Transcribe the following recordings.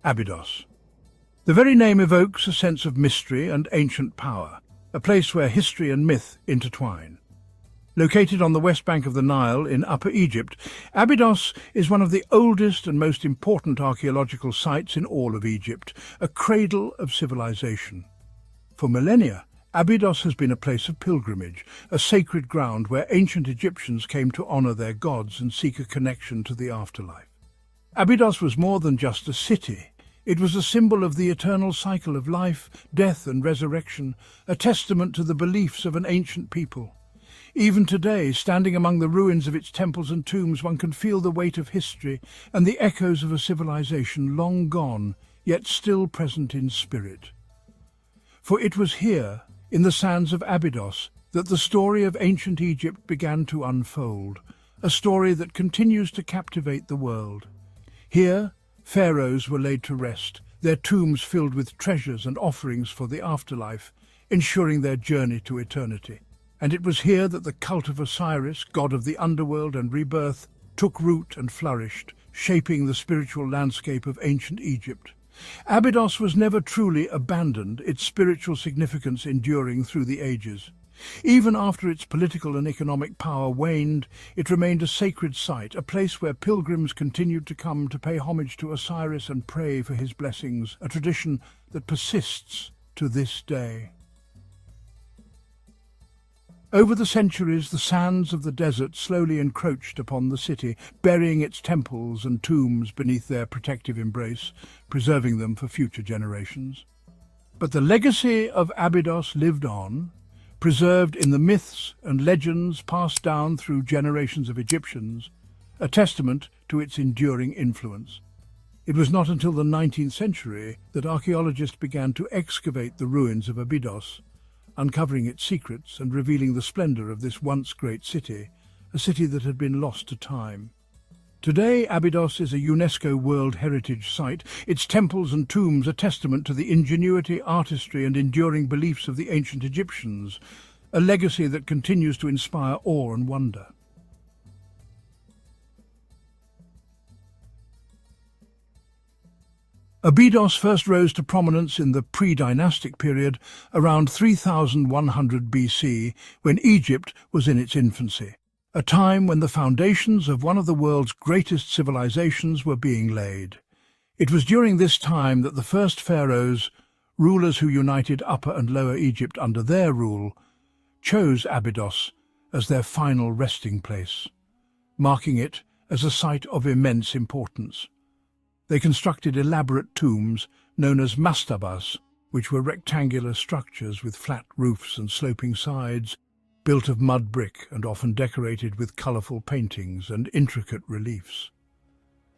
Abydos. The very name evokes a sense of mystery and ancient power, a place where history and myth intertwine. Located on the west bank of the Nile in Upper Egypt, Abydos is one of the oldest and most important archaeological sites in all of Egypt, a cradle of civilization. For millennia, Abydos has been a place of pilgrimage, a sacred ground where ancient Egyptians came to honor their gods and seek a connection to the afterlife. Abydos was more than just a city. It was a symbol of the eternal cycle of life, death and resurrection, a testament to the beliefs of an ancient people. Even today, standing among the ruins of its temples and tombs, one can feel the weight of history and the echoes of a civilization long gone, yet still present in spirit. For it was here, in the sands of Abydos, that the story of ancient Egypt began to unfold, a story that continues to captivate the world. Here, pharaohs were laid to rest, their tombs filled with treasures and offerings for the afterlife, ensuring their journey to eternity. And it was here that the cult of Osiris, god of the underworld and rebirth, took root and flourished, shaping the spiritual landscape of ancient Egypt. Abydos was never truly abandoned, its spiritual significance enduring through the ages. Even after its political and economic power waned, it remained a sacred site, a place where pilgrims continued to come to pay homage to Osiris and pray for his blessings, a tradition that persists to this day. Over the centuries, the sands of the desert slowly encroached upon the city, burying its temples and tombs beneath their protective embrace, preserving them for future generations. But the legacy of Abydos lived on, preserved in the myths and legends passed down through generations of Egyptians, a testament to its enduring influence. It was not until the 19th century that archaeologists began to excavate the ruins of Abydos, uncovering its secrets and revealing the splendor of this once great city, a city that had been lost to time. Today, Abydos is a UNESCO World Heritage Site, its temples and tombs a testament to the ingenuity, artistry and enduring beliefs of the ancient Egyptians, a legacy that continues to inspire awe and wonder. Abydos first rose to prominence in the pre-dynastic period around 3100 BC, when Egypt was in its infancy, a time when the foundations of one of the world's greatest civilizations were being laid. It was during this time that the first pharaohs, rulers who united Upper and Lower Egypt under their rule, chose Abydos as their final resting place, marking it as a site of immense importance. They constructed elaborate tombs known as mastabas, which were rectangular structures with flat roofs and sloping sides, built of mud brick and often decorated with colorful paintings and intricate reliefs.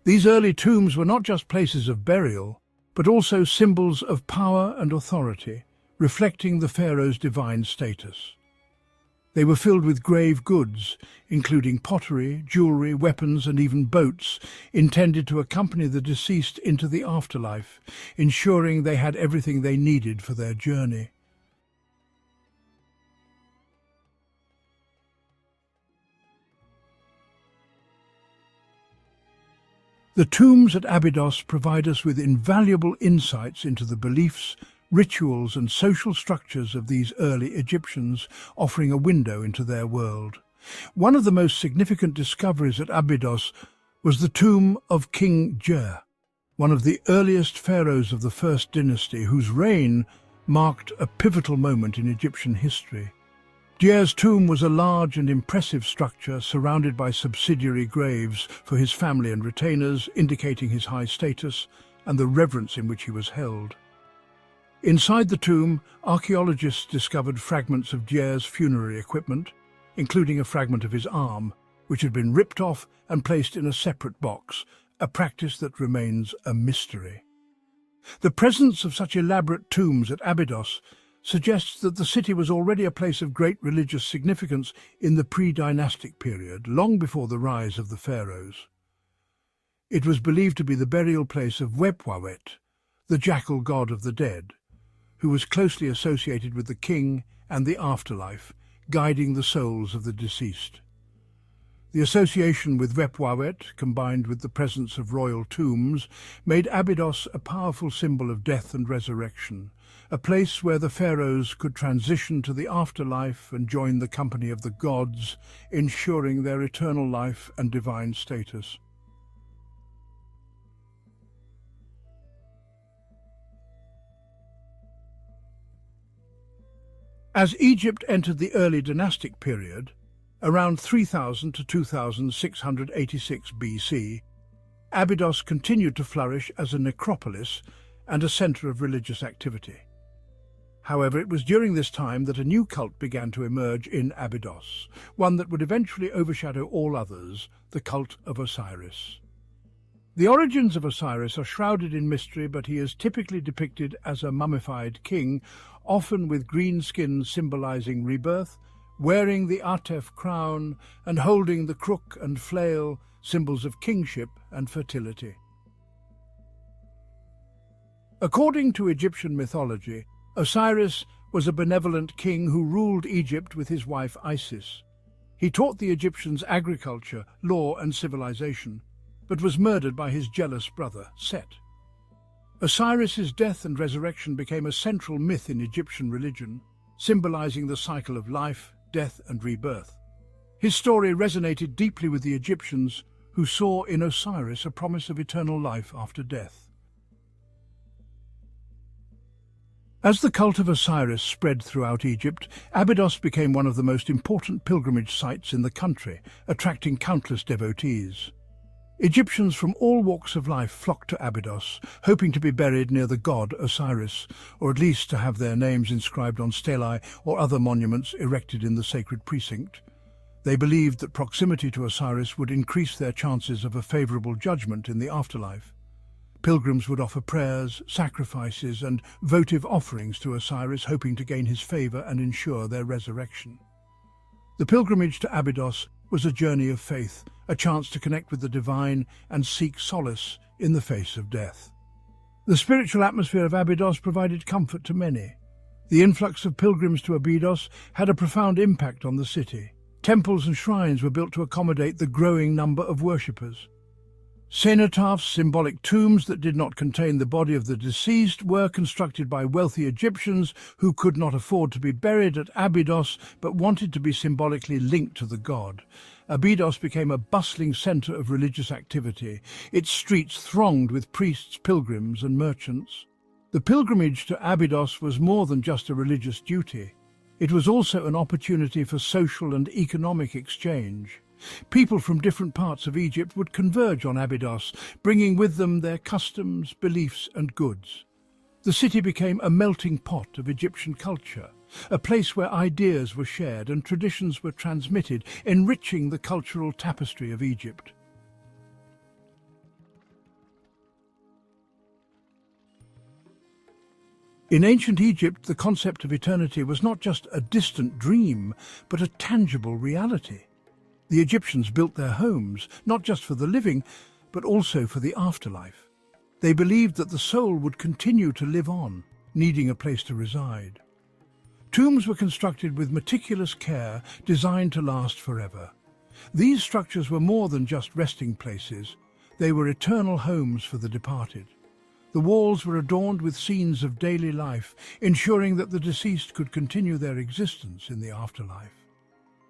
These early tombs were not just places of burial, but also symbols of power and authority, reflecting the pharaoh's divine status. They were filled with grave goods, including pottery, jewelry, weapons and even boats, intended to accompany the deceased into the afterlife, ensuring they had everything they needed for their journey. The tombs at Abydos provide us with invaluable insights into the beliefs, rituals and social structures of these early Egyptians, offering a window into their world. One of the most significant discoveries at Abydos was the tomb of King Jer, one of the earliest pharaohs of the First Dynasty, whose reign marked a pivotal moment in Egyptian history. Jer's tomb was a large and impressive structure surrounded by subsidiary graves for his family and retainers, indicating his high status and the reverence in which he was held. Inside the tomb, archaeologists discovered fragments of Jer's funerary equipment, including a fragment of his arm, which had been ripped off and placed in a separate box, a practice that remains a mystery. The presence of such elaborate tombs at Abydos suggests that the city was already a place of great religious significance in the pre-dynastic period, long before the rise of the pharaohs. It was believed to be the burial place of Webwawet, the jackal god of the dead, who was closely associated with the king and the afterlife, guiding the souls of the deceased. The association with Repwawet, combined with the presence of royal tombs, made Abydos a powerful symbol of death and resurrection, a place where the pharaohs could transition to the afterlife and join the company of the gods, ensuring their eternal life and divine status. As Egypt entered the early dynastic period, around 3000 to 2686 BC, Abydos continued to flourish as a necropolis and a centre of religious activity. However, it was during this time that a new cult began to emerge in Abydos, one that would eventually overshadow all others, the cult of Osiris. The origins of Osiris are shrouded in mystery, but he is typically depicted as a mummified king, often with green skin symbolizing rebirth, wearing the Atef crown and holding the crook and flail, symbols of kingship and fertility. According to Egyptian mythology, Osiris was a benevolent king who ruled Egypt with his wife Isis. He taught the Egyptians agriculture, law and civilization, but was murdered by his jealous brother, Set. Osiris's death and resurrection became a central myth in Egyptian religion, symbolizing the cycle of life, death and rebirth. His story resonated deeply with the Egyptians, who saw in Osiris a promise of eternal life after death. As the cult of Osiris spread throughout Egypt, Abydos became one of the most important pilgrimage sites in the country, attracting countless devotees. Egyptians from all walks of life flocked to Abydos, hoping to be buried near the god Osiris, or at least to have their names inscribed on stelae or other monuments erected in the sacred precinct. They believed that proximity to Osiris would increase their chances of a favorable judgment in the afterlife. Pilgrims would offer prayers, sacrifices, and votive offerings to Osiris, hoping to gain his favor and ensure their resurrection. The pilgrimage to Abydos was a journey of faith, a chance to connect with the divine and seek solace in the face of death. The spiritual atmosphere of Abydos provided comfort to many. The influx of pilgrims to Abydos had a profound impact on the city. Temples and shrines were built to accommodate the growing number of worshippers. Cenotaphs, symbolic tombs that did not contain the body of the deceased, were constructed by wealthy Egyptians who could not afford to be buried at Abydos but wanted to be symbolically linked to the god. Abydos became a bustling centre of religious activity, its streets thronged with priests, pilgrims and merchants. The pilgrimage to Abydos was more than just a religious duty. It was also an opportunity for social and economic exchange. People from different parts of Egypt would converge on Abydos, bringing with them their customs, beliefs and goods. The city became a melting pot of Egyptian culture, a place where ideas were shared and traditions were transmitted, enriching the cultural tapestry of Egypt. In ancient Egypt, the concept of eternity was not just a distant dream, but a tangible reality. The Egyptians built their homes, not just for the living, but also for the afterlife. They believed that the soul would continue to live on, needing a place to reside. Tombs were constructed with meticulous care, designed to last forever. These structures were more than just resting places. They were eternal homes for the departed. The walls were adorned with scenes of daily life, ensuring that the deceased could continue their existence in the afterlife.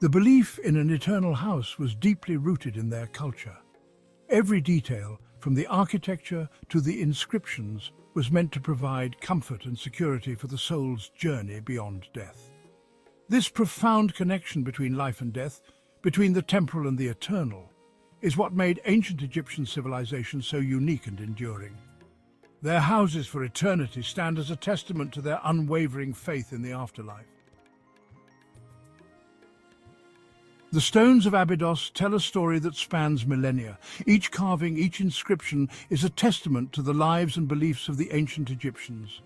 The belief in an eternal house was deeply rooted in their culture. Every detail, from the architecture to the inscriptions, was meant to provide comfort and security for the soul's journey beyond death. This profound connection between life and death, between the temporal and the eternal, is what made ancient Egyptian civilization so unique and enduring. Their houses for eternity stand as a testament to their unwavering faith in the afterlife. The stones of Abydos tell a story that spans millennia. Each carving, each inscription is a testament to the lives and beliefs of the ancient Egyptians.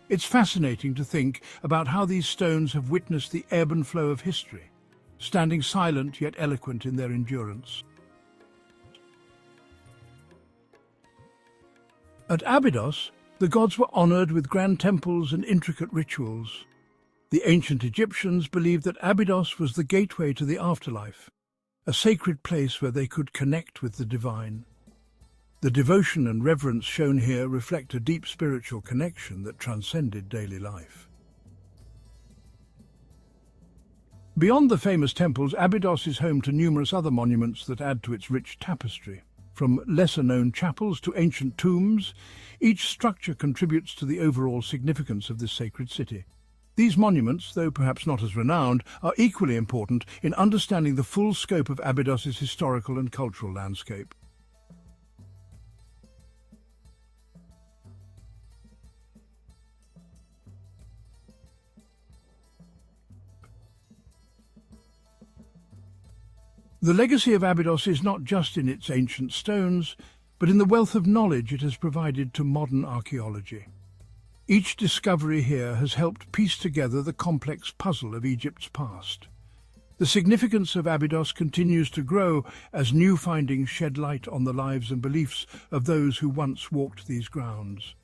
It's fascinating to think about how these stones have witnessed the ebb and flow of history, standing silent yet eloquent in their endurance. At Abydos, the gods were honored with grand temples and intricate rituals. The ancient Egyptians believed that Abydos was the gateway to the afterlife, a sacred place where they could connect with the divine. The devotion and reverence shown here reflect a deep spiritual connection that transcended daily life. Beyond the famous temples, Abydos is home to numerous other monuments that add to its rich tapestry. From lesser-known chapels to ancient tombs, each structure contributes to the overall significance of this sacred city. These monuments, though perhaps not as renowned, are equally important in understanding the full scope of Abydos's historical and cultural landscape. The legacy of Abydos is not just in its ancient stones, but in the wealth of knowledge it has provided to modern archaeology. Each discovery here has helped piece together the complex puzzle of Egypt's past. The significance of Abydos continues to grow as new findings shed light on the lives and beliefs of those who once walked these grounds.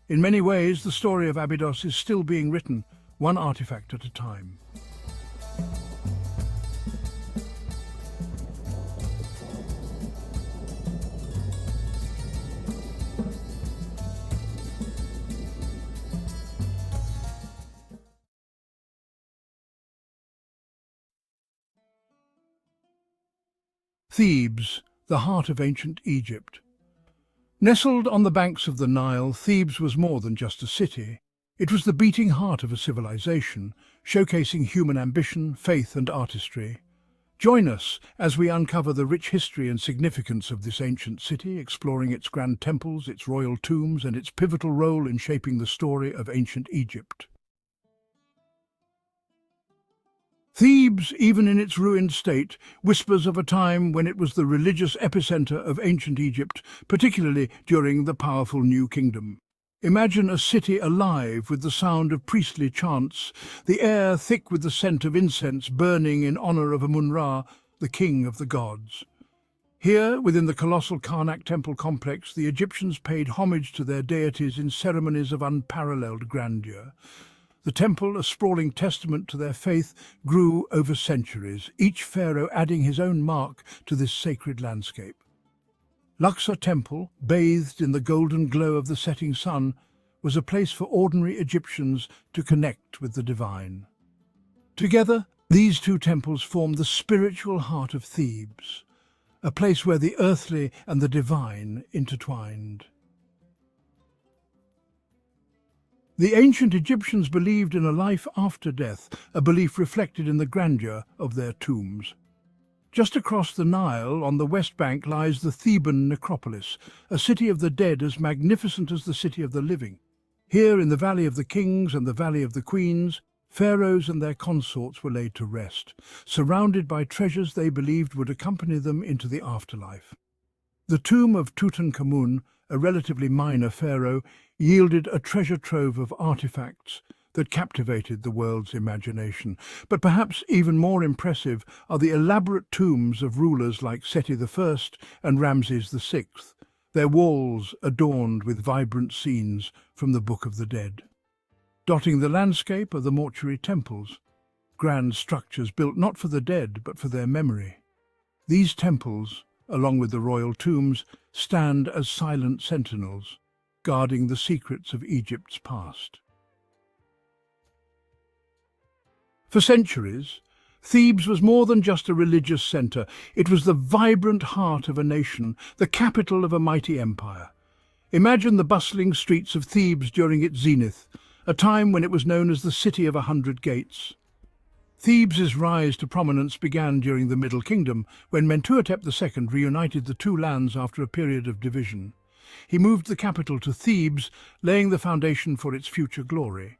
In many ways, the story of Abydos is still being written, one artifact at a time. Thebes, the heart of ancient Egypt. Nestled on the banks of the Nile, Thebes was more than just a city. It was the beating heart of a civilization, showcasing human ambition, faith and artistry. Join us as we uncover the rich history and significance of this ancient city, exploring its grand temples, its royal tombs, and its pivotal role in shaping the story of ancient Egypt. Thebes, even in its ruined state, whispers of a time when it was the religious epicenter of ancient Egypt, particularly during the powerful New Kingdom. Imagine a city alive with the sound of priestly chants, the air thick with the scent of incense burning in honor of Amun-Ra, the king of the gods. Here, within the colossal Karnak temple complex, the Egyptians paid homage to their deities in ceremonies of unparalleled grandeur. The temple, a sprawling testament to their faith, grew over centuries, each pharaoh adding his own mark to this sacred landscape. Luxor Temple, bathed in the golden glow of the setting sun, was a place for ordinary Egyptians to connect with the divine. Together, these two temples form the spiritual heart of Thebes, a place where the earthly and the divine intertwined. The ancient Egyptians believed in a life after death, a belief reflected in the grandeur of their tombs. Just across the Nile, on the west bank, lies the Theban necropolis, a city of the dead as magnificent as the city of the living. Here, in the Valley of the Kings and the Valley of the Queens, pharaohs and their consorts were laid to rest, surrounded by treasures they believed would accompany them into the afterlife. The tomb of Tutankhamun, a relatively minor pharaoh, yielded a treasure trove of artifacts that captivated the world's imagination. But perhaps even more impressive are the elaborate tombs of rulers like Seti I and Ramses VI, their walls adorned with vibrant scenes from the Book of the Dead. Dotting the landscape are the mortuary temples, grand structures built not for the dead but for their memory. These temples, along with the royal tombs, stand as silent sentinels, guarding the secrets of Egypt's past. For centuries, Thebes was more than just a religious center. It was the vibrant heart of a nation, the capital of a mighty empire. Imagine the bustling streets of Thebes during its zenith, a time when it was known as the City of 100 Gates. Thebes' rise to prominence began during the Middle Kingdom, when Mentuhotep II reunited the two lands after a period of division. He moved the capital to Thebes, laying the foundation for its future glory.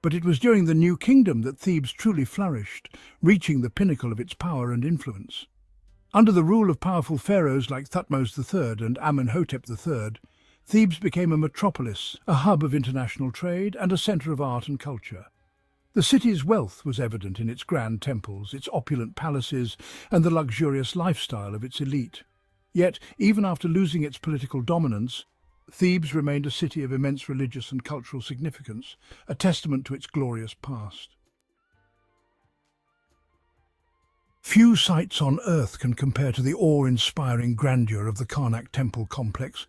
But it was during the New Kingdom that Thebes truly flourished, reaching the pinnacle of its power and influence. Under the rule of powerful pharaohs like Thutmose III and Amenhotep III, Thebes became a metropolis, a hub of international trade and a center of art and culture. The city's wealth was evident in its grand temples, its opulent palaces, and the luxurious lifestyle of its elite. Yet, even after losing its political dominance, Thebes remained a city of immense religious and cultural significance, a testament to its glorious past. Few sights on earth can compare to the awe-inspiring grandeur of the Karnak temple complex.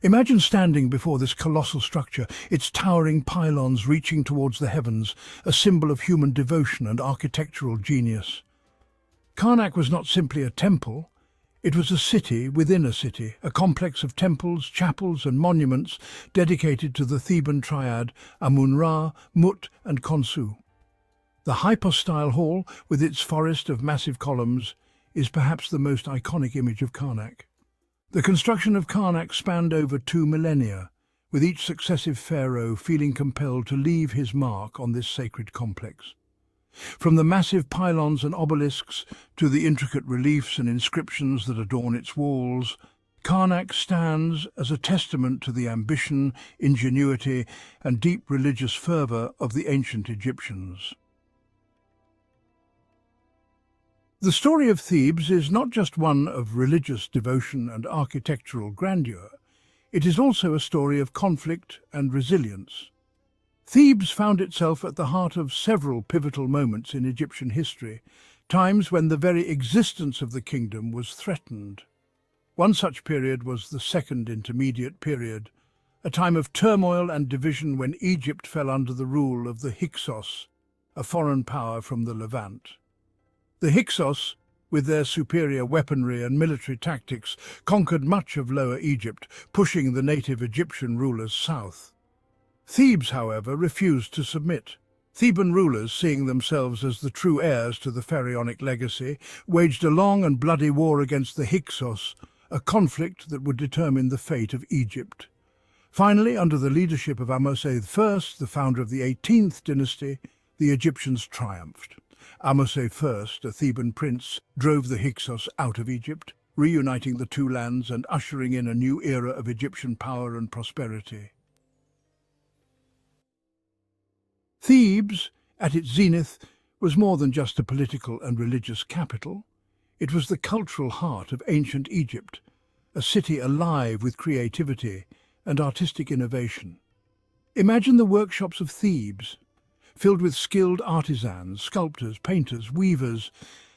Imagine standing before this colossal structure, its towering pylons reaching towards the heavens, a symbol of human devotion and architectural genius. Karnak was not simply a temple, it was a city within a city, a complex of temples, chapels and monuments dedicated to the Theban triad Amun-Ra, Mut and Khonsu. The hypostyle hall, with its forest of massive columns, is perhaps the most iconic image of Karnak. The construction of Karnak spanned over 2 millennia, with each successive pharaoh feeling compelled to leave his mark on this sacred complex. From the massive pylons and obelisks to the intricate reliefs and inscriptions that adorn its walls, Karnak stands as a testament to the ambition, ingenuity and deep religious fervour of the ancient Egyptians. The story of Thebes is not just one of religious devotion and architectural grandeur, it is also a story of conflict and resilience. Thebes found itself at the heart of several pivotal moments in Egyptian history, times when the very existence of the kingdom was threatened. One such period was the Second Intermediate Period, a time of turmoil and division when Egypt fell under the rule of the Hyksos, a foreign power from the Levant. The Hyksos, with their superior weaponry and military tactics, conquered much of Lower Egypt, pushing the native Egyptian rulers south. Thebes, however, refused to submit. Theban rulers, seeing themselves as the true heirs to the pharaonic legacy, waged a long and bloody war against the Hyksos, a conflict that would determine the fate of Egypt. Finally, under the leadership of Ahmose I, the founder of the 18th dynasty, the Egyptians triumphed. Ahmose I, a Theban prince, drove the Hyksos out of Egypt, reuniting the two lands and ushering in a new era of Egyptian power and prosperity. Thebes, at its zenith, was more than just a political and religious capital. It was the cultural heart of ancient Egypt, a city alive with creativity and artistic innovation. Imagine the workshops of Thebes, filled with skilled artisans, sculptors, painters, weavers,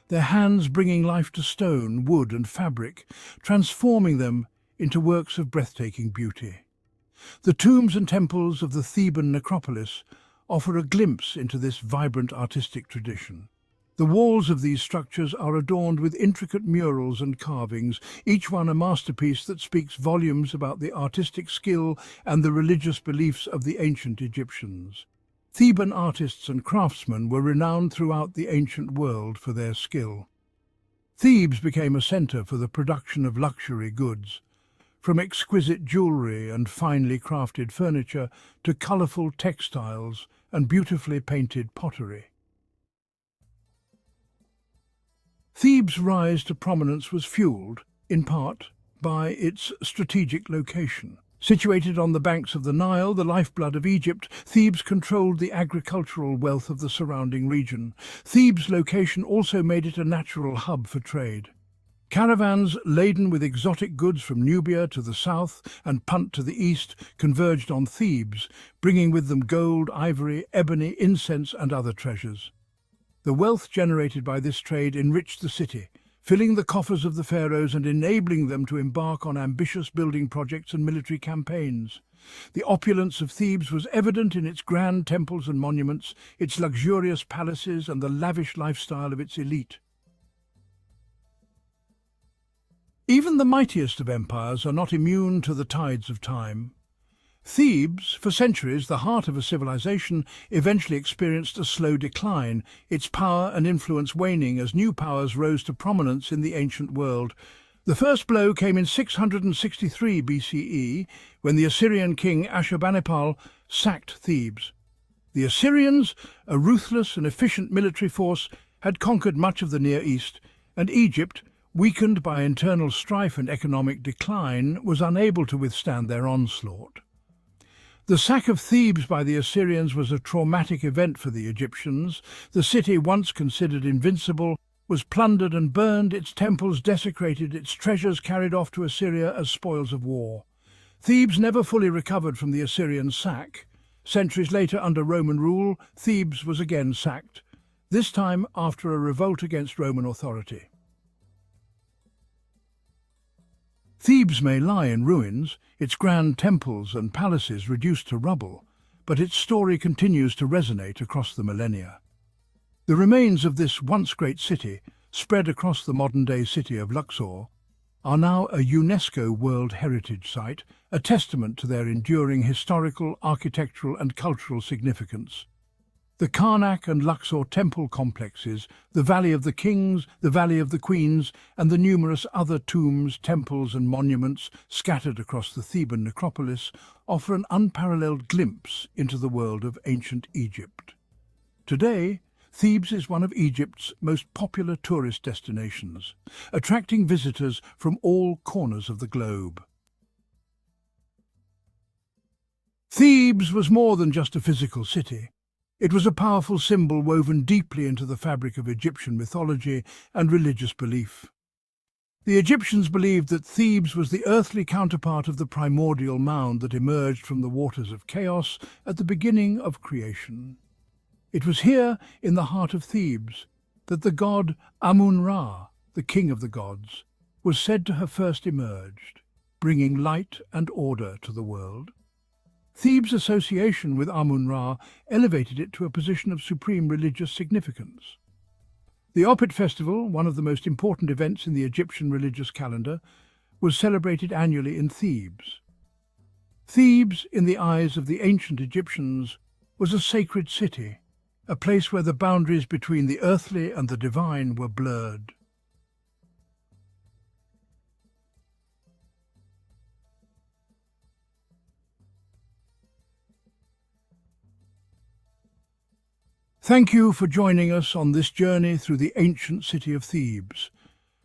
their hands bringing life to stone, wood and fabric, transforming them into works of breathtaking beauty. The tombs and temples of the Theban necropolis offer a glimpse into this vibrant artistic tradition. The walls of these structures are adorned with intricate murals and carvings, each one a masterpiece that speaks volumes about the artistic skill and the religious beliefs of the ancient Egyptians. Theban artists and craftsmen were renowned throughout the ancient world for their skill. Thebes became a centre for the production of luxury goods, from exquisite jewellery and finely crafted furniture to colourful textiles and beautifully painted pottery. Thebes' rise to prominence was fuelled, in part, by its strategic location. Situated on the banks of the Nile, the lifeblood of Egypt, Thebes controlled the agricultural wealth of the surrounding region. Thebes' location also made it a natural hub for trade. Caravans laden with exotic goods from Nubia to the south and Punt to the east converged on Thebes, bringing with them gold, ivory, ebony, incense and other treasures. The wealth generated by this trade enriched the city, filling the coffers of the pharaohs and enabling them to embark on ambitious building projects and military campaigns. The opulence of Thebes was evident in its grand temples and monuments, its luxurious palaces and the lavish lifestyle of its elite. Even the mightiest of empires are not immune to the tides of time. Thebes, for centuries the heart of a civilization, eventually experienced a slow decline, its power and influence waning as new powers rose to prominence in the ancient world. The first blow came in 663 BCE, when the Assyrian king Ashurbanipal sacked Thebes. The Assyrians, a ruthless and efficient military force, had conquered much of the Near East, and Egypt, weakened by internal strife and economic decline, was unable to withstand their onslaught. The sack of Thebes by the Assyrians was a traumatic event for the Egyptians. The city, once considered invincible, was plundered and burned, its temples desecrated, its treasures carried off to Assyria as spoils of war. Thebes never fully recovered from the Assyrian sack. Centuries later, under Roman rule, Thebes was again sacked, this time after a revolt against Roman authority. Thebes may lie in ruins, its grand temples and palaces reduced to rubble, but its story continues to resonate across the millennia. The remains of this once great city, spread across the modern-day city of Luxor, are now a UNESCO World Heritage Site, a testament to their enduring historical, architectural and cultural significance. The Karnak and Luxor temple complexes, the Valley of the Kings, the Valley of the Queens, and the numerous other tombs, temples and monuments scattered across the Theban necropolis offer an unparalleled glimpse into the world of ancient Egypt. Today, Thebes is one of Egypt's most popular tourist destinations, attracting visitors from all corners of the globe. Thebes was more than just a physical city. It was a powerful symbol woven deeply into the fabric of Egyptian mythology and religious belief. The Egyptians believed that Thebes was the earthly counterpart of the primordial mound that emerged from the waters of chaos at the beginning of creation. It was here, in the heart of Thebes, that the god Amun-Ra, the king of the gods, was said to have first emerged, bringing light and order to the world. Thebes' association with Amun-Ra elevated it to a position of supreme religious significance. The Opet festival, one of the most important events in the Egyptian religious calendar, was celebrated annually in Thebes. Thebes, in the eyes of the ancient Egyptians, was a sacred city, a place where the boundaries between the earthly and the divine were blurred. Thank you for joining us on this journey through the ancient city of Thebes.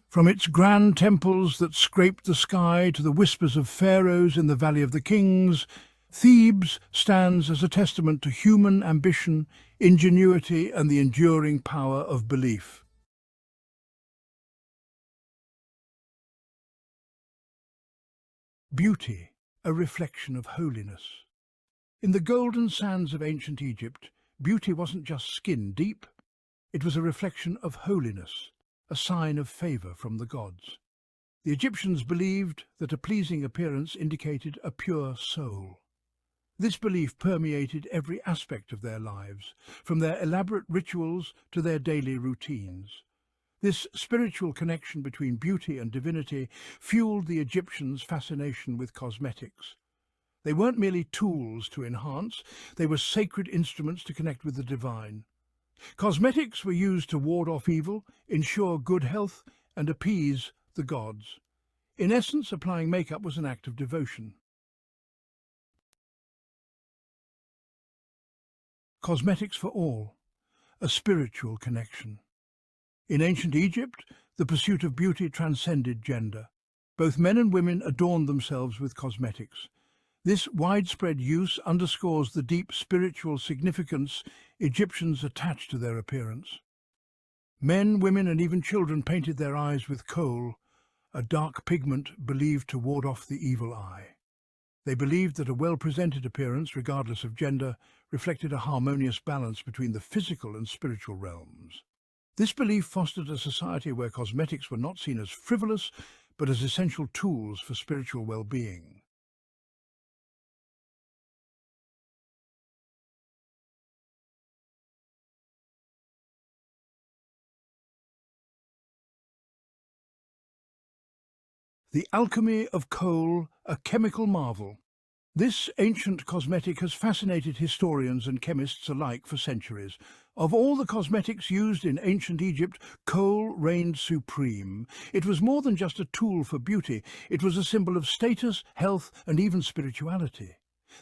From its grand temples that scraped the sky to the whispers of pharaohs in the Valley of the Kings, Thebes stands as a testament to human ambition, ingenuity, and the enduring power of belief. Beauty, a reflection of holiness. In the golden sands of ancient Egypt, beauty wasn't just skin deep, it was a reflection of holiness, a sign of favour from the gods. The Egyptians believed that a pleasing appearance indicated a pure soul. This belief permeated every aspect of their lives, from their elaborate rituals to their daily routines. This spiritual connection between beauty and divinity fueled the Egyptians' fascination with cosmetics. They weren't merely tools to enhance, they were sacred instruments to connect with the divine. Cosmetics were used to ward off evil, ensure good health, and appease the gods. In essence, applying makeup was an act of devotion. Cosmetics for all, a spiritual connection. In ancient Egypt, the pursuit of beauty transcended gender. Both men and women adorned themselves with cosmetics. This widespread use underscores the deep spiritual significance Egyptians attached to their appearance. Men, women, and even children painted their eyes with kohl, a dark pigment believed to ward off the evil eye. They believed that a well-presented appearance, regardless of gender, reflected a harmonious balance between the physical and spiritual realms. This belief fostered a society where cosmetics were not seen as frivolous, but as essential tools for spiritual well-being. The alchemy of kohl, a chemical marvel. This ancient cosmetic has fascinated historians and chemists alike for centuries. Of all the cosmetics used in ancient Egypt, kohl reigned supreme. It was more than just a tool for beauty, it was a symbol of status, health, and even spirituality.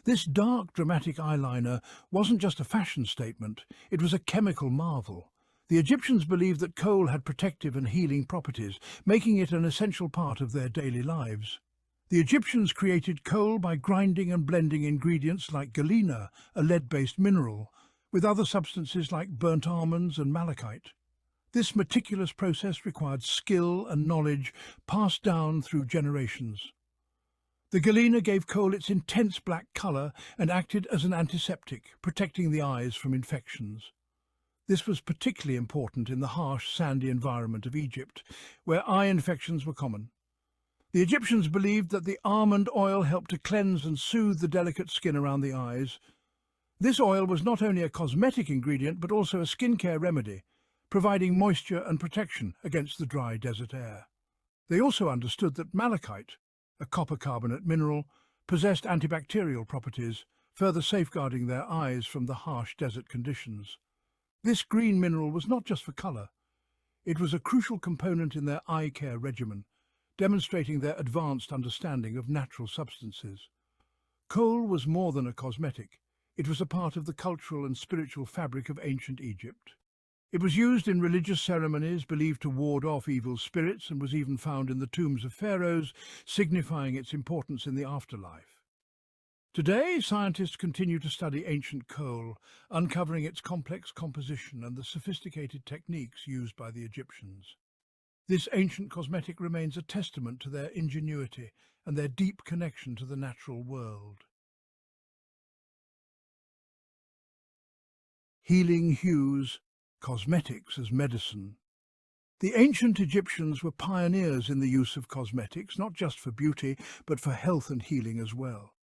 This dark, dramatic eyeliner wasn't just a fashion statement, it was a chemical marvel. The Egyptians believed that kohl had protective and healing properties, making it an essential part of their daily lives. The Egyptians created kohl by grinding and blending ingredients like galena, a lead-based mineral, with other substances like burnt almonds and malachite. This meticulous process required skill and knowledge passed down through generations. The galena gave kohl its intense black colour and acted as an antiseptic, protecting the eyes from infections. This was particularly important in the harsh, sandy environment of Egypt, where eye infections were common. The Egyptians believed that the almond oil helped to cleanse and soothe the delicate skin around the eyes. This oil was not only a cosmetic ingredient but also a skincare remedy, providing moisture and protection against the dry desert air. They also understood that malachite, a copper carbonate mineral, possessed antibacterial properties, further safeguarding their eyes from the harsh desert conditions. This green mineral was not just for colour. It was a crucial component in their eye care regimen, demonstrating their advanced understanding of natural substances. Kohl was more than a cosmetic. It was a part of the cultural and spiritual fabric of ancient Egypt. It was used in religious ceremonies believed to ward off evil spirits and was even found in the tombs of pharaohs, signifying its importance in the afterlife. Today, scientists continue to study ancient kohl, uncovering its complex composition and the sophisticated techniques used by the Egyptians. This ancient cosmetic remains a testament to their ingenuity and their deep connection to the natural world. Healing hues, cosmetics as medicine. The ancient Egyptians were pioneers in the use of cosmetics, not just for beauty, but for health and healing as well.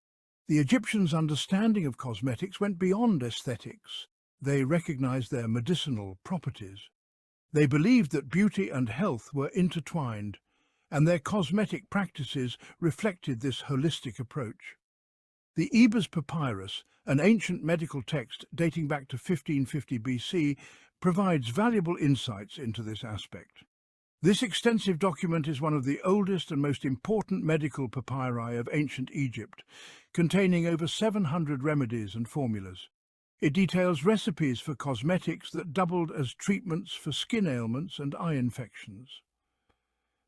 The Egyptians' understanding of cosmetics went beyond aesthetics. They recognized their medicinal properties. They believed that beauty and health were intertwined, and their cosmetic practices reflected this holistic approach. The Abydos Papyrus, an ancient medical text dating back to 1550 BC, provides valuable insights into this aspect. This extensive document is one of the oldest and most important medical papyri of ancient Egypt, containing over 700 remedies and formulas. It details recipes for cosmetics that doubled as treatments for skin ailments and eye infections.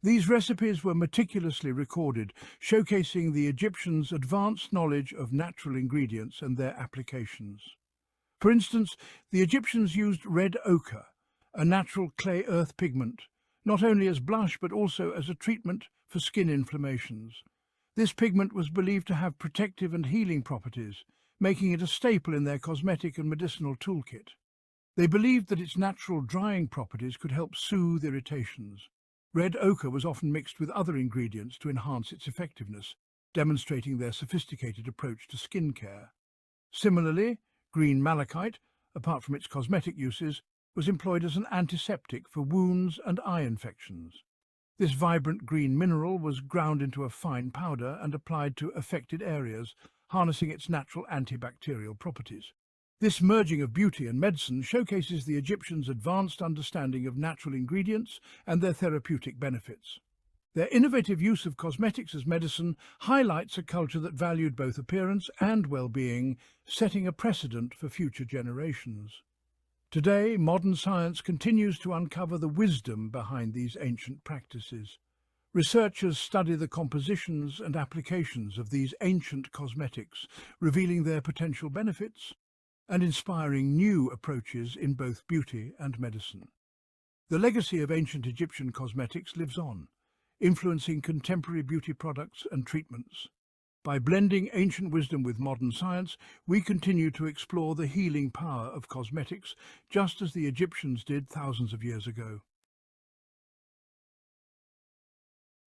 These recipes were meticulously recorded, showcasing the Egyptians' advanced knowledge of natural ingredients and their applications. For instance, the Egyptians used red ochre, a natural clay earth pigment, not only as blush but also as a treatment for skin inflammations. This pigment was believed to have protective and healing properties, making it a staple in their cosmetic and medicinal toolkit. They believed that its natural drying properties could help soothe irritations. Red ochre was often mixed with other ingredients to enhance its effectiveness, demonstrating their sophisticated approach to skin care. Similarly, green malachite, apart from its cosmetic uses, was employed as an antiseptic for wounds and eye infections. This vibrant green mineral was ground into a fine powder and applied to affected areas, harnessing its natural antibacterial properties. This merging of beauty and medicine showcases the Egyptians' advanced understanding of natural ingredients and their therapeutic benefits. Their innovative use of cosmetics as medicine highlights a culture that valued both appearance and well-being, setting a precedent for future generations. Today, modern science continues to uncover the wisdom behind these ancient practices. Researchers study the compositions and applications of these ancient cosmetics, revealing their potential benefits and inspiring new approaches in both beauty and medicine. The legacy of ancient Egyptian cosmetics lives on, influencing contemporary beauty products and treatments. By blending ancient wisdom with modern science, we continue to explore the healing power of cosmetics, just as the Egyptians did thousands of years ago.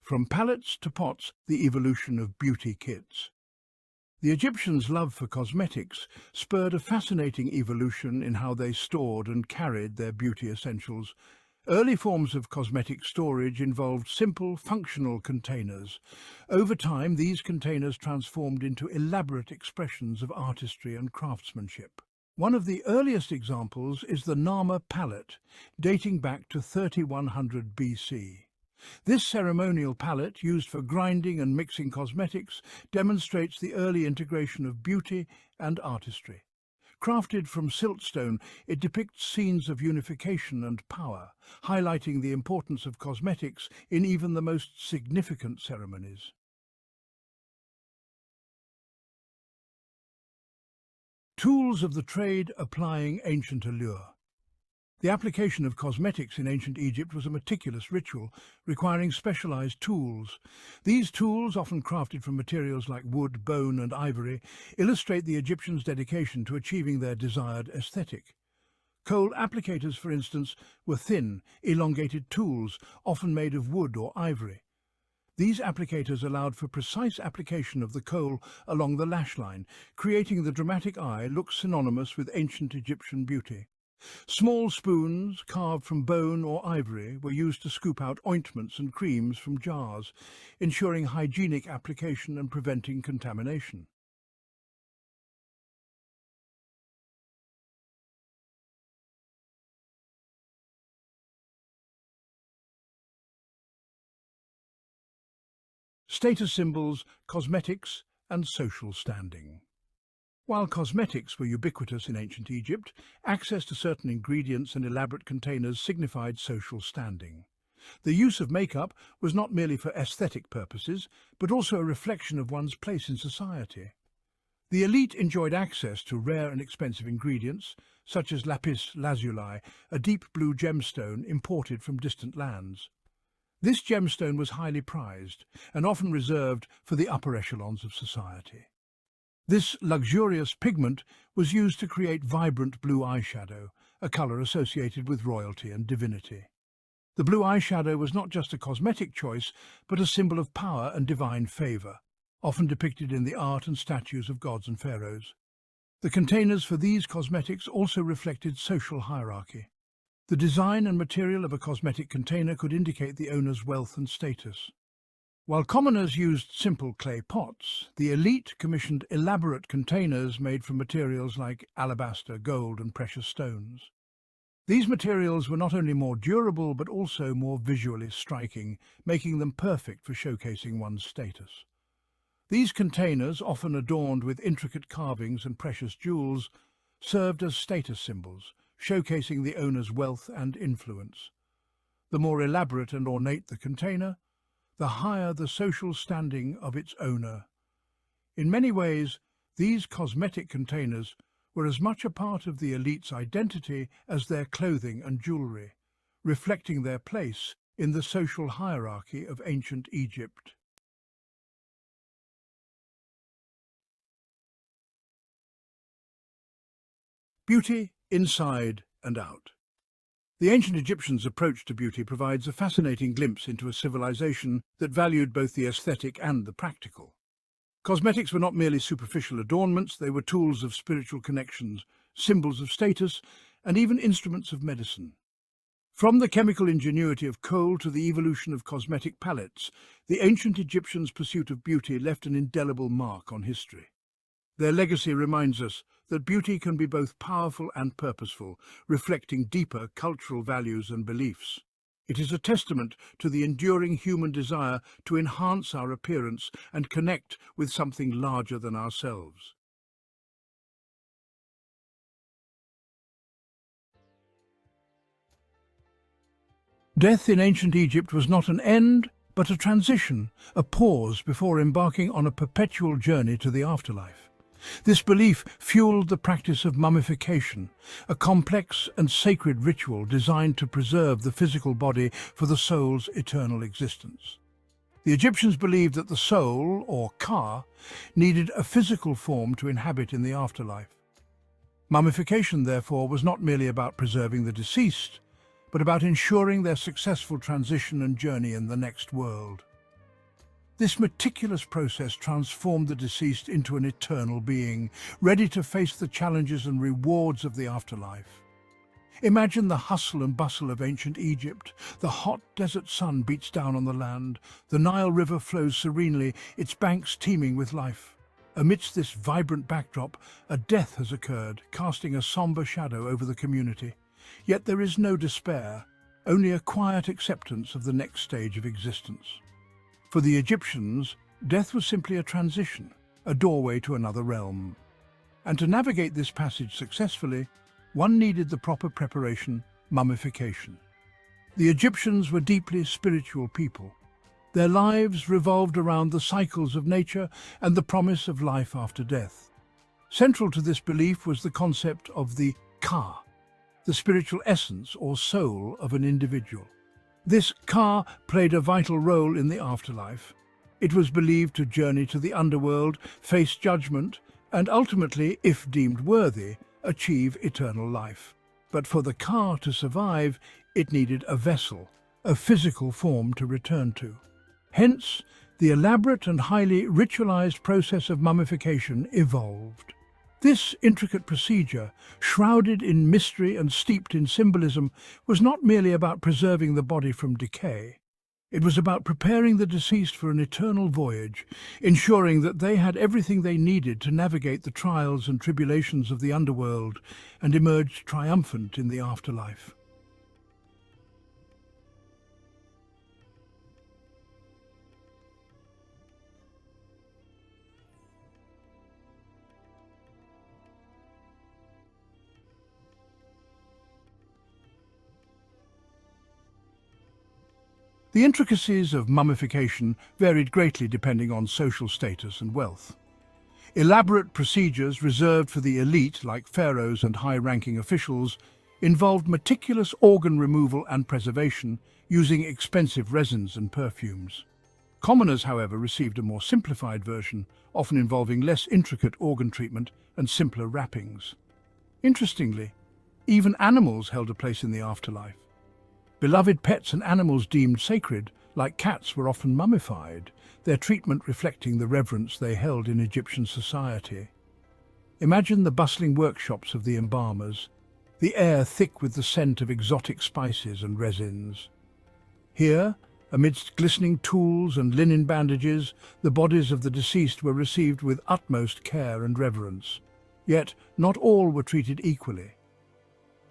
From palettes to pots, the evolution of beauty kits. The Egyptians' love for cosmetics spurred a fascinating evolution in how they stored and carried their beauty essentials. Early forms of cosmetic storage involved simple, functional containers. Over time, these containers transformed into elaborate expressions of artistry and craftsmanship. One of the earliest examples is the Nama palette, dating back to 3100 BC. This ceremonial palette, used for grinding and mixing cosmetics, demonstrates the early integration of beauty and artistry. Crafted from siltstone, it depicts scenes of unification and power, highlighting the importance of cosmetics in even the most significant ceremonies. Tools of the trade applying ancient allure. The application of cosmetics in ancient Egypt was a meticulous ritual, requiring specialized tools. These tools, often crafted from materials like wood, bone, and ivory, illustrate the Egyptians' dedication to achieving their desired aesthetic. Coal applicators, for instance, were thin, elongated tools, often made of wood or ivory. These applicators allowed for precise application of the coal along the lash line, creating the dramatic eye look synonymous with ancient Egyptian beauty. Small spoons, carved from bone or ivory, were used to scoop out ointments and creams from jars, ensuring hygienic application and preventing contamination. Status symbols, cosmetics, and social standing. While cosmetics were ubiquitous in ancient Egypt, access to certain ingredients and elaborate containers signified social standing. The use of makeup was not merely for aesthetic purposes, but also a reflection of one's place in society. The elite enjoyed access to rare and expensive ingredients, such as lapis lazuli, a deep blue gemstone imported from distant lands. This gemstone was highly prized and often reserved for the upper echelons of society. This luxurious pigment was used to create vibrant blue eyeshadow, a colour associated with royalty and divinity. The blue eyeshadow was not just a cosmetic choice, but a symbol of power and divine favour, often depicted in the art and statues of gods and pharaohs. The containers for these cosmetics also reflected social hierarchy. The design and material of a cosmetic container could indicate the owner's wealth and status. While commoners used simple clay pots, the elite commissioned elaborate containers made from materials like alabaster, gold, and precious stones. These materials were not only more durable but also more visually striking, making them perfect for showcasing one's status. These containers, often adorned with intricate carvings and precious jewels, served as status symbols, showcasing the owner's wealth and influence. The more elaborate and ornate the container, the higher the social standing of its owner. In many ways, these cosmetic containers were as much a part of the elite's identity as their clothing and jewellery, reflecting their place in the social hierarchy of ancient Egypt. Beauty inside and out. The ancient Egyptians' approach to beauty provides a fascinating glimpse into a civilization that valued both the aesthetic and the practical. Cosmetics were not merely superficial adornments, they were tools of spiritual connections, symbols of status, and even instruments of medicine. From the chemical ingenuity of coal to the evolution of cosmetic palettes, the ancient Egyptians' pursuit of beauty left an indelible mark on history. Their legacy reminds us that beauty can be both powerful and purposeful, reflecting deeper cultural values and beliefs. It is a testament to the enduring human desire to enhance our appearance and connect with something larger than ourselves. Death in ancient Egypt was not an end, but a transition, a pause before embarking on a perpetual journey to the afterlife. This belief fueled the practice of mummification, a complex and sacred ritual designed to preserve the physical body for the soul's eternal existence. The Egyptians believed that the soul, or Ka, needed a physical form to inhabit in the afterlife. Mummification, therefore, was not merely about preserving the deceased, but about ensuring their successful transition and journey in the next world. This meticulous process transformed the deceased into an eternal being, ready to face the challenges and rewards of the afterlife. Imagine the hustle and bustle of ancient Egypt. The hot desert sun beats down on the land. The Nile River flows serenely, its banks teeming with life. Amidst this vibrant backdrop, a death has occurred, casting a somber shadow over the community. Yet there is no despair, only a quiet acceptance of the next stage of existence. For the Egyptians, death was simply a transition, a doorway to another realm. And to navigate this passage successfully, one needed the proper preparation, mummification. The Egyptians were deeply spiritual people. Their lives revolved around the cycles of nature and the promise of life after death. Central to this belief was the concept of the Ka, the spiritual essence or soul of an individual. This Ka played a vital role in the afterlife. It was believed to journey to the underworld, face judgment, and ultimately, if deemed worthy, achieve eternal life. but for the ka to survive, it needed a vessel, a physical form to return to. Hence, the elaborate and highly ritualized process of mummification evolved. This intricate procedure, shrouded in mystery and steeped in symbolism, was not merely about preserving the body from decay. It was about preparing the deceased for an eternal voyage, ensuring that they had everything they needed to navigate the trials and tribulations of the underworld and emerge triumphant in the afterlife. The intricacies of mummification varied greatly depending on social status and wealth. Elaborate procedures reserved for the elite, like pharaohs and high-ranking officials, involved meticulous organ removal and preservation, using expensive resins and perfumes. Commoners, however, received a more simplified version, often involving less intricate organ treatment and simpler wrappings. Interestingly, even animals held a place in the afterlife. Beloved pets and animals deemed sacred, like cats, were often mummified, their treatment reflecting the reverence they held in Egyptian society. Imagine the bustling workshops of the embalmers, the air thick with the scent of exotic spices and resins. Here, amidst glistening tools and linen bandages, the bodies of the deceased were received with utmost care and reverence. Yet, not all were treated equally.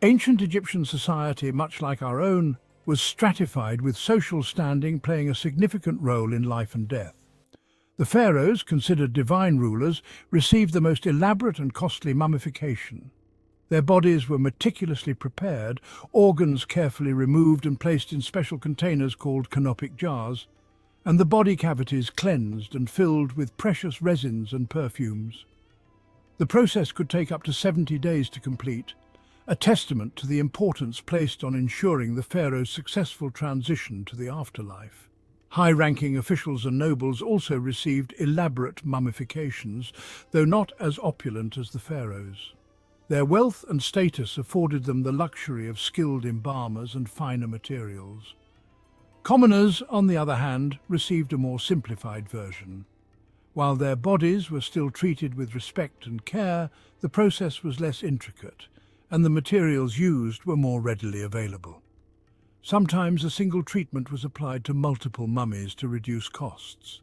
Ancient Egyptian society, much like our own, was stratified, with social standing playing a significant role in life and death. The pharaohs, considered divine rulers, received the most elaborate and costly mummification. Their bodies were meticulously prepared, organs carefully removed and placed in special containers called canopic jars, and the body cavities cleansed and filled with precious resins and perfumes. The process could take up to 70 days to complete, a testament to the importance placed on ensuring the pharaoh's successful transition to the afterlife. High-ranking officials and nobles also received elaborate mummifications, though not as opulent as the pharaohs. Their wealth and status afforded them the luxury of skilled embalmers and finer materials. Commoners, on the other hand, received a more simplified version. While their bodies were still treated with respect and care, the process was less intricate, and the materials used were more readily available. Sometimes a single treatment was applied to multiple mummies to reduce costs.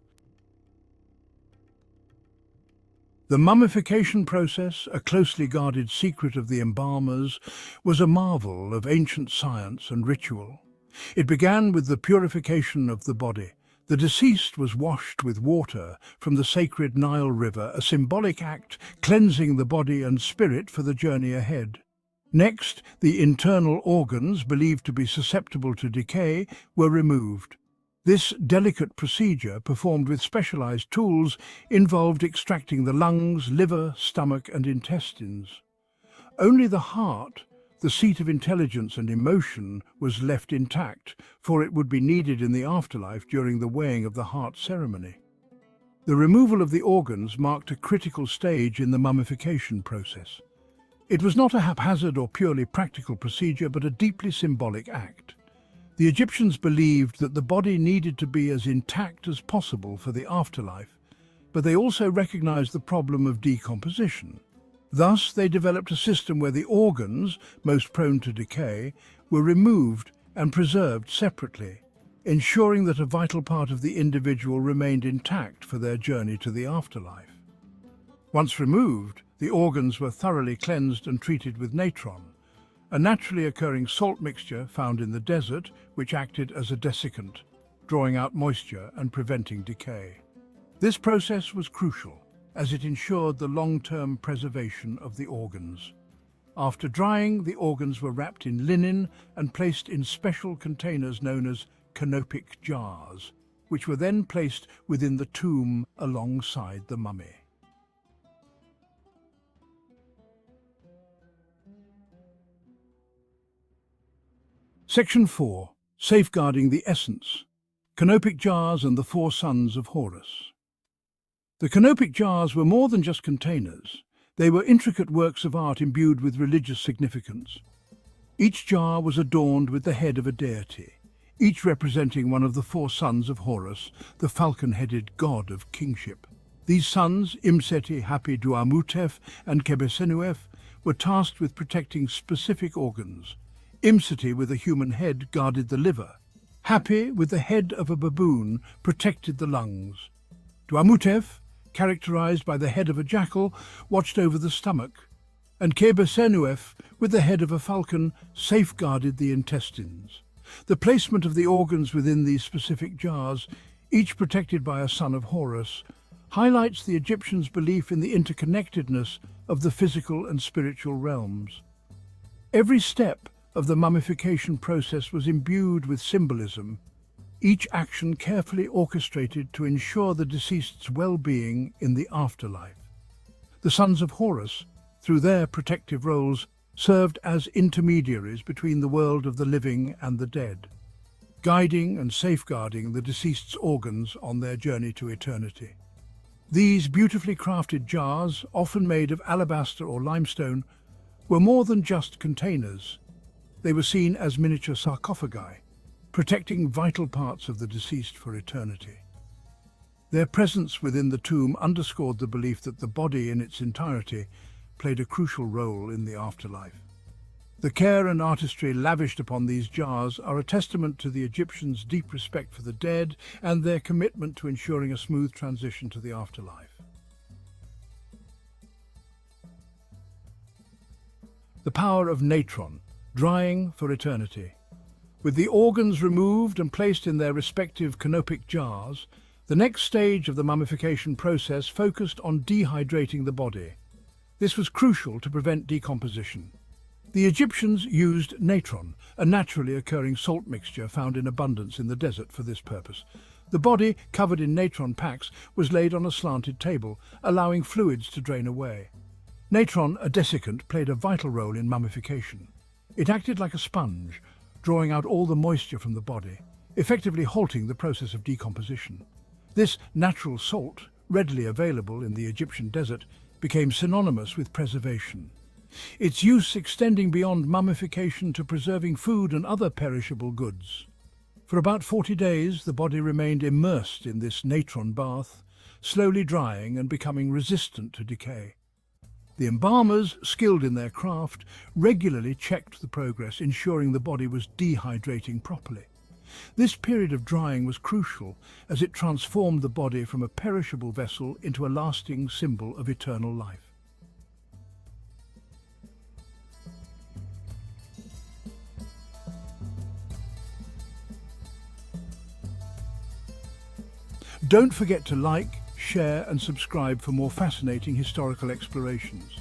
The mummification process, a closely guarded secret of the embalmers, was a marvel of ancient science and ritual. It began with the purification of the body. The deceased was washed with water from the sacred Nile River, a symbolic act cleansing the body and spirit for the journey ahead. Next, the internal organs, believed to be susceptible to decay, were removed. This delicate procedure, performed with specialized tools, involved extracting the lungs, liver, stomach, and intestines. Only the heart, the seat of intelligence and emotion, was left intact, for it would be needed in the afterlife during the weighing of the heart ceremony. The removal of the organs marked a critical stage in the mummification process. It was not a haphazard or purely practical procedure, but a deeply symbolic act. The Egyptians believed that the body needed to be as intact as possible for the afterlife, but they also recognized the problem of decomposition. Thus, they developed a system where the organs, most prone to decay, were removed and preserved separately, ensuring that a vital part of the individual remained intact for their journey to the afterlife. Once removed, the organs were thoroughly cleansed and treated with natron, a naturally occurring salt mixture found in the desert which acted as a desiccant, drawing out moisture and preventing decay. This process was crucial, as it ensured the long-term preservation of the organs. After drying, the organs were wrapped in linen and placed in special containers known as canopic jars, which were then placed within the tomb alongside the mummy. Section 4. Safeguarding the Essence. Canopic Jars and the Four Sons of Horus. The canopic jars were more than just containers. They were intricate works of art imbued with religious significance. Each jar was adorned with the head of a deity, each representing one of the four sons of Horus, the falcon-headed god of kingship. These sons, Imseti, Hapi, Duamutef, and Kebesenuef, were tasked with protecting specific organs. Imseti, with a human head, guarded the liver. Hapi, with the head of a baboon, protected the lungs. Duamutef, characterized by the head of a jackal, watched over the stomach, and Kebesenuef, with the head of a falcon, safeguarded the intestines. The placement of the organs within these specific jars, each protected by a son of Horus, highlights the Egyptians' belief in the interconnectedness of the physical and spiritual realms. Every step of the mummification process was imbued with symbolism, each action carefully orchestrated to ensure the deceased's well-being in the afterlife. The sons of Horus, through their protective roles, served as intermediaries between the world of the living and the dead, guiding and safeguarding the deceased's organs on their journey to eternity. These beautifully crafted jars, often made of alabaster or limestone, were more than just containers. They were seen as miniature sarcophagi, protecting vital parts of the deceased for eternity. Their presence within the tomb underscored the belief that the body in its entirety played a crucial role in the afterlife. The care and artistry lavished upon these jars are a testament to the Egyptians' deep respect for the dead and their commitment to ensuring a smooth transition to the afterlife. The power of natron, drying for eternity. With the organs removed and placed in their respective canopic jars, the next stage of the mummification process focused on dehydrating the body. This was crucial to prevent decomposition. The Egyptians used natron, a naturally occurring salt mixture found in abundance in the desert for this purpose. The body, covered in natron packs, was laid on a slanted table, allowing fluids to drain away. Natron, a desiccant, played a vital role in mummification. It acted like a sponge, drawing out all the moisture from the body, effectively halting the process of decomposition. This natural salt, readily available in the Egyptian desert, became synonymous with preservation, its use extending beyond mummification to preserving food and other perishable goods. For about 40 days, the body remained immersed in this natron bath, slowly drying and becoming resistant to decay. The embalmers, skilled in their craft, regularly checked the progress, ensuring the body was dehydrating properly. This period of drying was crucial, as it transformed the body from a perishable vessel into a lasting symbol of eternal life. Don't forget to like, share and subscribe for more fascinating historical explorations.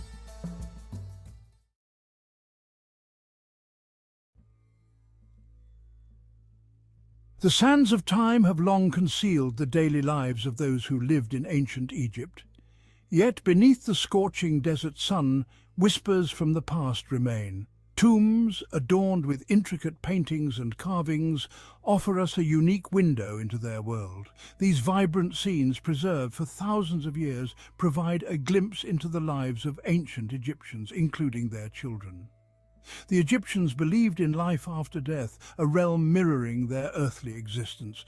The sands of time have long concealed the daily lives of those who lived in ancient Egypt. Yet beneath the scorching desert sun, whispers from the past remain. Tombs, adorned with intricate paintings and carvings, offer us a unique window into their world. These vibrant scenes, preserved for thousands of years, provide a glimpse into the lives of ancient Egyptians, including their children. The Egyptians believed in life after death, a realm mirroring their earthly existence.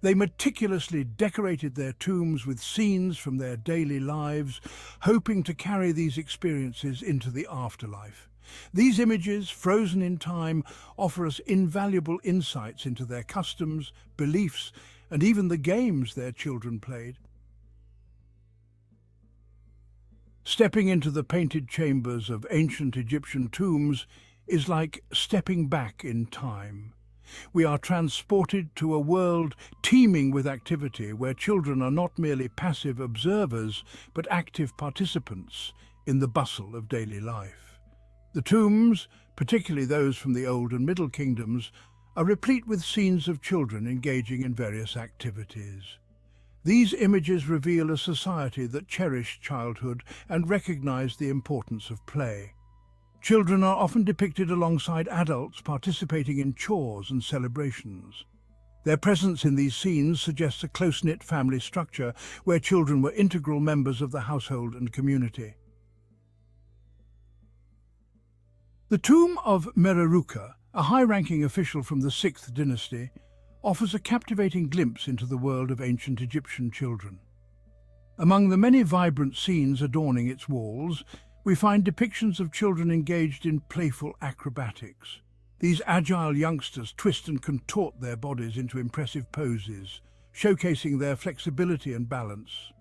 They meticulously decorated their tombs with scenes from their daily lives, hoping to carry these experiences into the afterlife. These images, frozen in time, offer us invaluable insights into their customs, beliefs, and even the games their children played. Stepping into the painted chambers of ancient Egyptian tombs is like stepping back in time. We are transported to a world teeming with activity, where children are not merely passive observers, but active participants in the bustle of daily life. The tombs, particularly those from the Old and Middle Kingdoms, are replete with scenes of children engaging in various activities. These images reveal a society that cherished childhood and recognized the importance of play. Children are often depicted alongside adults participating in chores and celebrations. Their presence in these scenes suggests a close-knit family structure where children were integral members of the household and community. The tomb of Mereruka, a high-ranking official from the 6th dynasty, offers a captivating glimpse into the world of ancient Egyptian children. Among the many vibrant scenes adorning its walls, we find depictions of children engaged in playful acrobatics. These agile youngsters twist and contort their bodies into impressive poses, showcasing their flexibility and balance.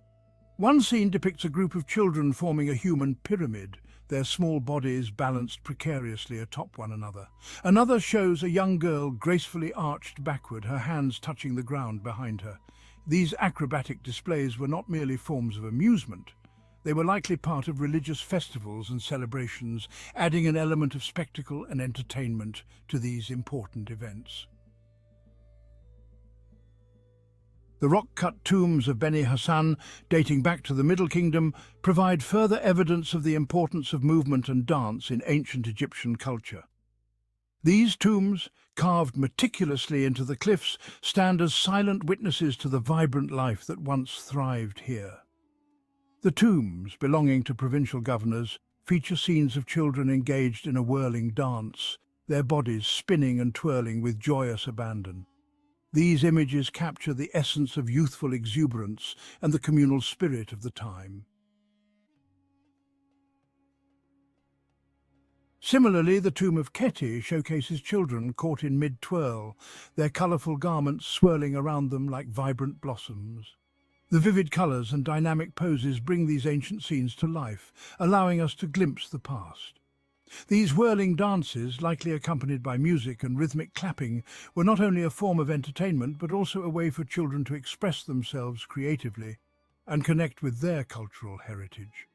One scene depicts a group of children forming a human pyramid, their small bodies balanced precariously atop one another. Another shows a young girl gracefully arched backward, her hands touching the ground behind her. These acrobatic displays were not merely forms of amusement. They were likely part of religious festivals and celebrations, adding an element of spectacle and entertainment to these important events. The rock-cut tombs of Beni Hassan, dating back to the Middle Kingdom, provide further evidence of the importance of movement and dance in ancient Egyptian culture. These tombs, carved meticulously into the cliffs, stand as silent witnesses to the vibrant life that once thrived here. The tombs, belonging to provincial governors, feature scenes of children engaged in a whirling dance, their bodies spinning and twirling with joyous abandon. These images capture the essence of youthful exuberance and the communal spirit of the time. Similarly, the tomb of Keti showcases children caught in mid-twirl, their colourful garments swirling around them like vibrant blossoms. The vivid colours and dynamic poses bring these ancient scenes to life, allowing us to glimpse the past. These whirling dances, likely accompanied by music and rhythmic clapping, were not only a form of entertainment but also a way for children to express themselves creatively and connect with their cultural heritage.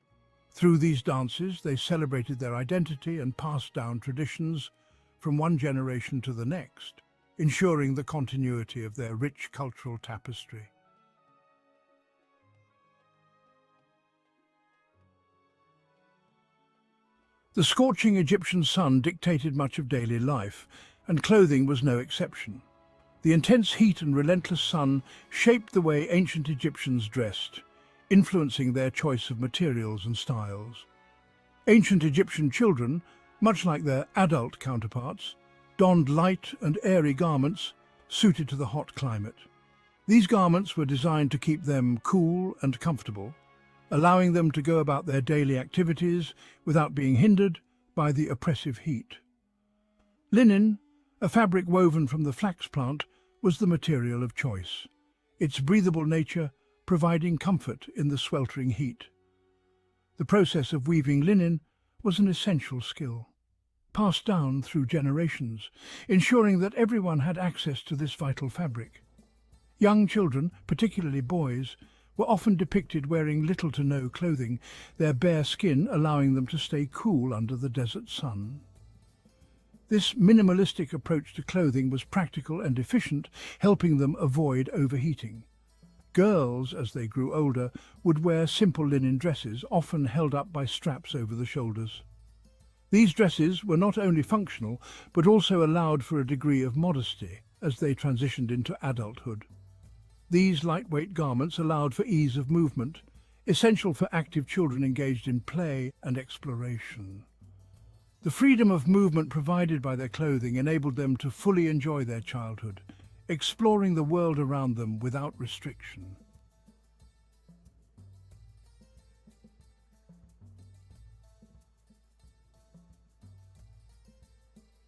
Through these dances, they celebrated their identity and passed down traditions from one generation to the next, ensuring the continuity of their rich cultural tapestry. The scorching Egyptian sun dictated much of daily life, and clothing was no exception. The intense heat and relentless sun shaped the way ancient Egyptians dressed, influencing their choice of materials and styles. Ancient Egyptian children, much like their adult counterparts, donned light and airy garments suited to the hot climate. These garments were designed to keep them cool and comfortable, allowing them to go about their daily activities without being hindered by the oppressive heat. Linen, a fabric woven from the flax plant, was the material of choice, its breathable nature providing comfort in the sweltering heat. The process of weaving linen was an essential skill, passed down through generations, ensuring that everyone had access to this vital fabric. Young children, particularly boys, were often depicted wearing little to no clothing, their bare skin allowing them to stay cool under the desert sun. This minimalistic approach to clothing was practical and efficient, helping them avoid overheating. Girls, as they grew older, would wear simple linen dresses, often held up by straps over the shoulders. These dresses were not only functional, but also allowed for a degree of modesty as they transitioned into adulthood. These lightweight garments allowed for ease of movement, essential for active children engaged in play and exploration. The freedom of movement provided by their clothing enabled them to fully enjoy their childhood, exploring the world around them without restriction.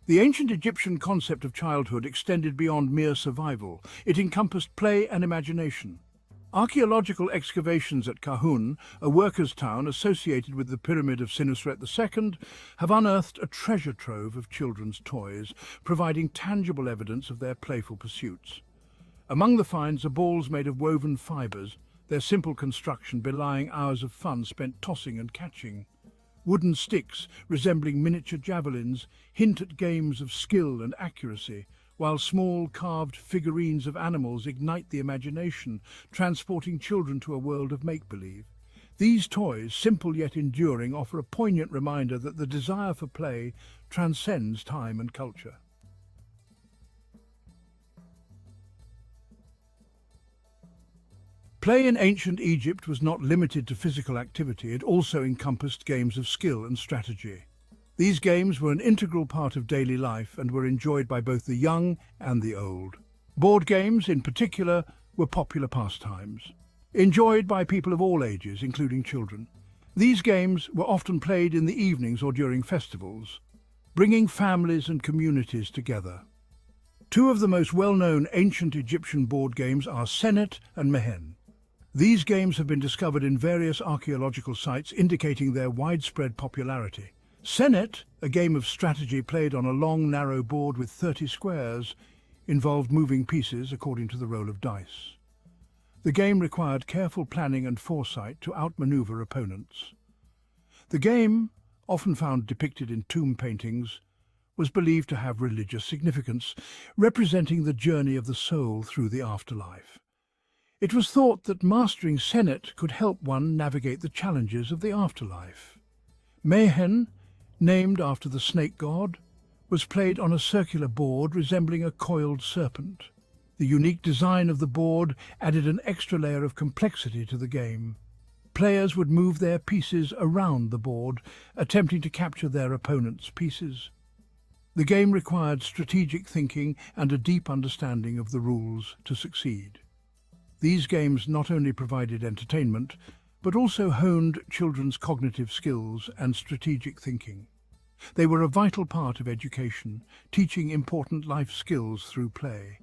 The ancient Egyptian concept of childhood extended beyond mere survival. It encompassed play and imagination. Archaeological excavations at Kahun, a workers' town associated with the pyramid of Senusret II, have unearthed a treasure trove of children's toys, providing tangible evidence of their playful pursuits. Among the finds are balls made of woven fibres, their simple construction belying hours of fun spent tossing and catching. Wooden sticks, resembling miniature javelins, hint at games of skill and accuracy, while small carved figurines of animals ignite the imagination, transporting children to a world of make-believe. These toys, simple yet enduring, offer a poignant reminder that the desire for play transcends time and culture. Play in ancient Egypt was not limited to physical activity, it also encompassed games of skill and strategy. These games were an integral part of daily life and were enjoyed by both the young and the old. Board games, in particular, were popular pastimes, enjoyed by people of all ages, including children. These games were often played in the evenings or during festivals, bringing families and communities together. Two of the most well-known ancient Egyptian board games are Senet and Mehen. These games have been discovered in various archaeological sites, indicating their widespread popularity. Senet, a game of strategy played on a long, narrow board with 30 squares, involved moving pieces according to the roll of dice. The game required careful planning and foresight to outmaneuver opponents. The game, often found depicted in tomb paintings, was believed to have religious significance, representing the journey of the soul through the afterlife. It was thought that mastering Senet could help one navigate the challenges of the afterlife. Mehen, named after the snake god, was played on a circular board resembling a coiled serpent. The unique design of the board added an extra layer of complexity to the game. Players would move their pieces around the board, attempting to capture their opponent's pieces. The game required strategic thinking and a deep understanding of the rules to succeed. These games not only provided entertainment, but also honed children's cognitive skills and strategic thinking. They were a vital part of education, teaching important life skills through play.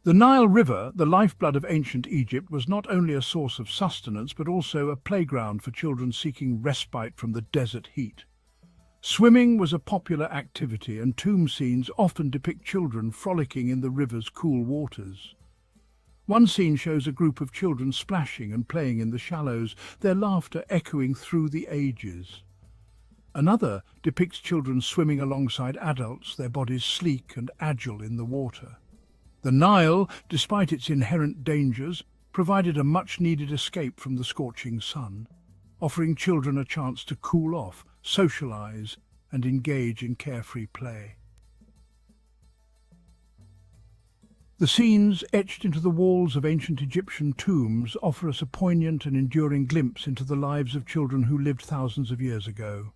The Nile River, the lifeblood of ancient Egypt, was not only a source of sustenance but also a playground for children seeking respite from the desert heat. Swimming was a popular activity, and tomb scenes often depict children frolicking in the river's cool waters. One scene shows a group of children splashing and playing in the shallows, their laughter echoing through the ages. Another depicts children swimming alongside adults, their bodies sleek and agile in the water. The Nile, despite its inherent dangers, provided a much-needed escape from the scorching sun, offering children a chance to cool off, socialize, and engage in carefree play. The scenes etched into the walls of ancient Egyptian tombs offer us a poignant and enduring glimpse into the lives of children who lived thousands of years ago.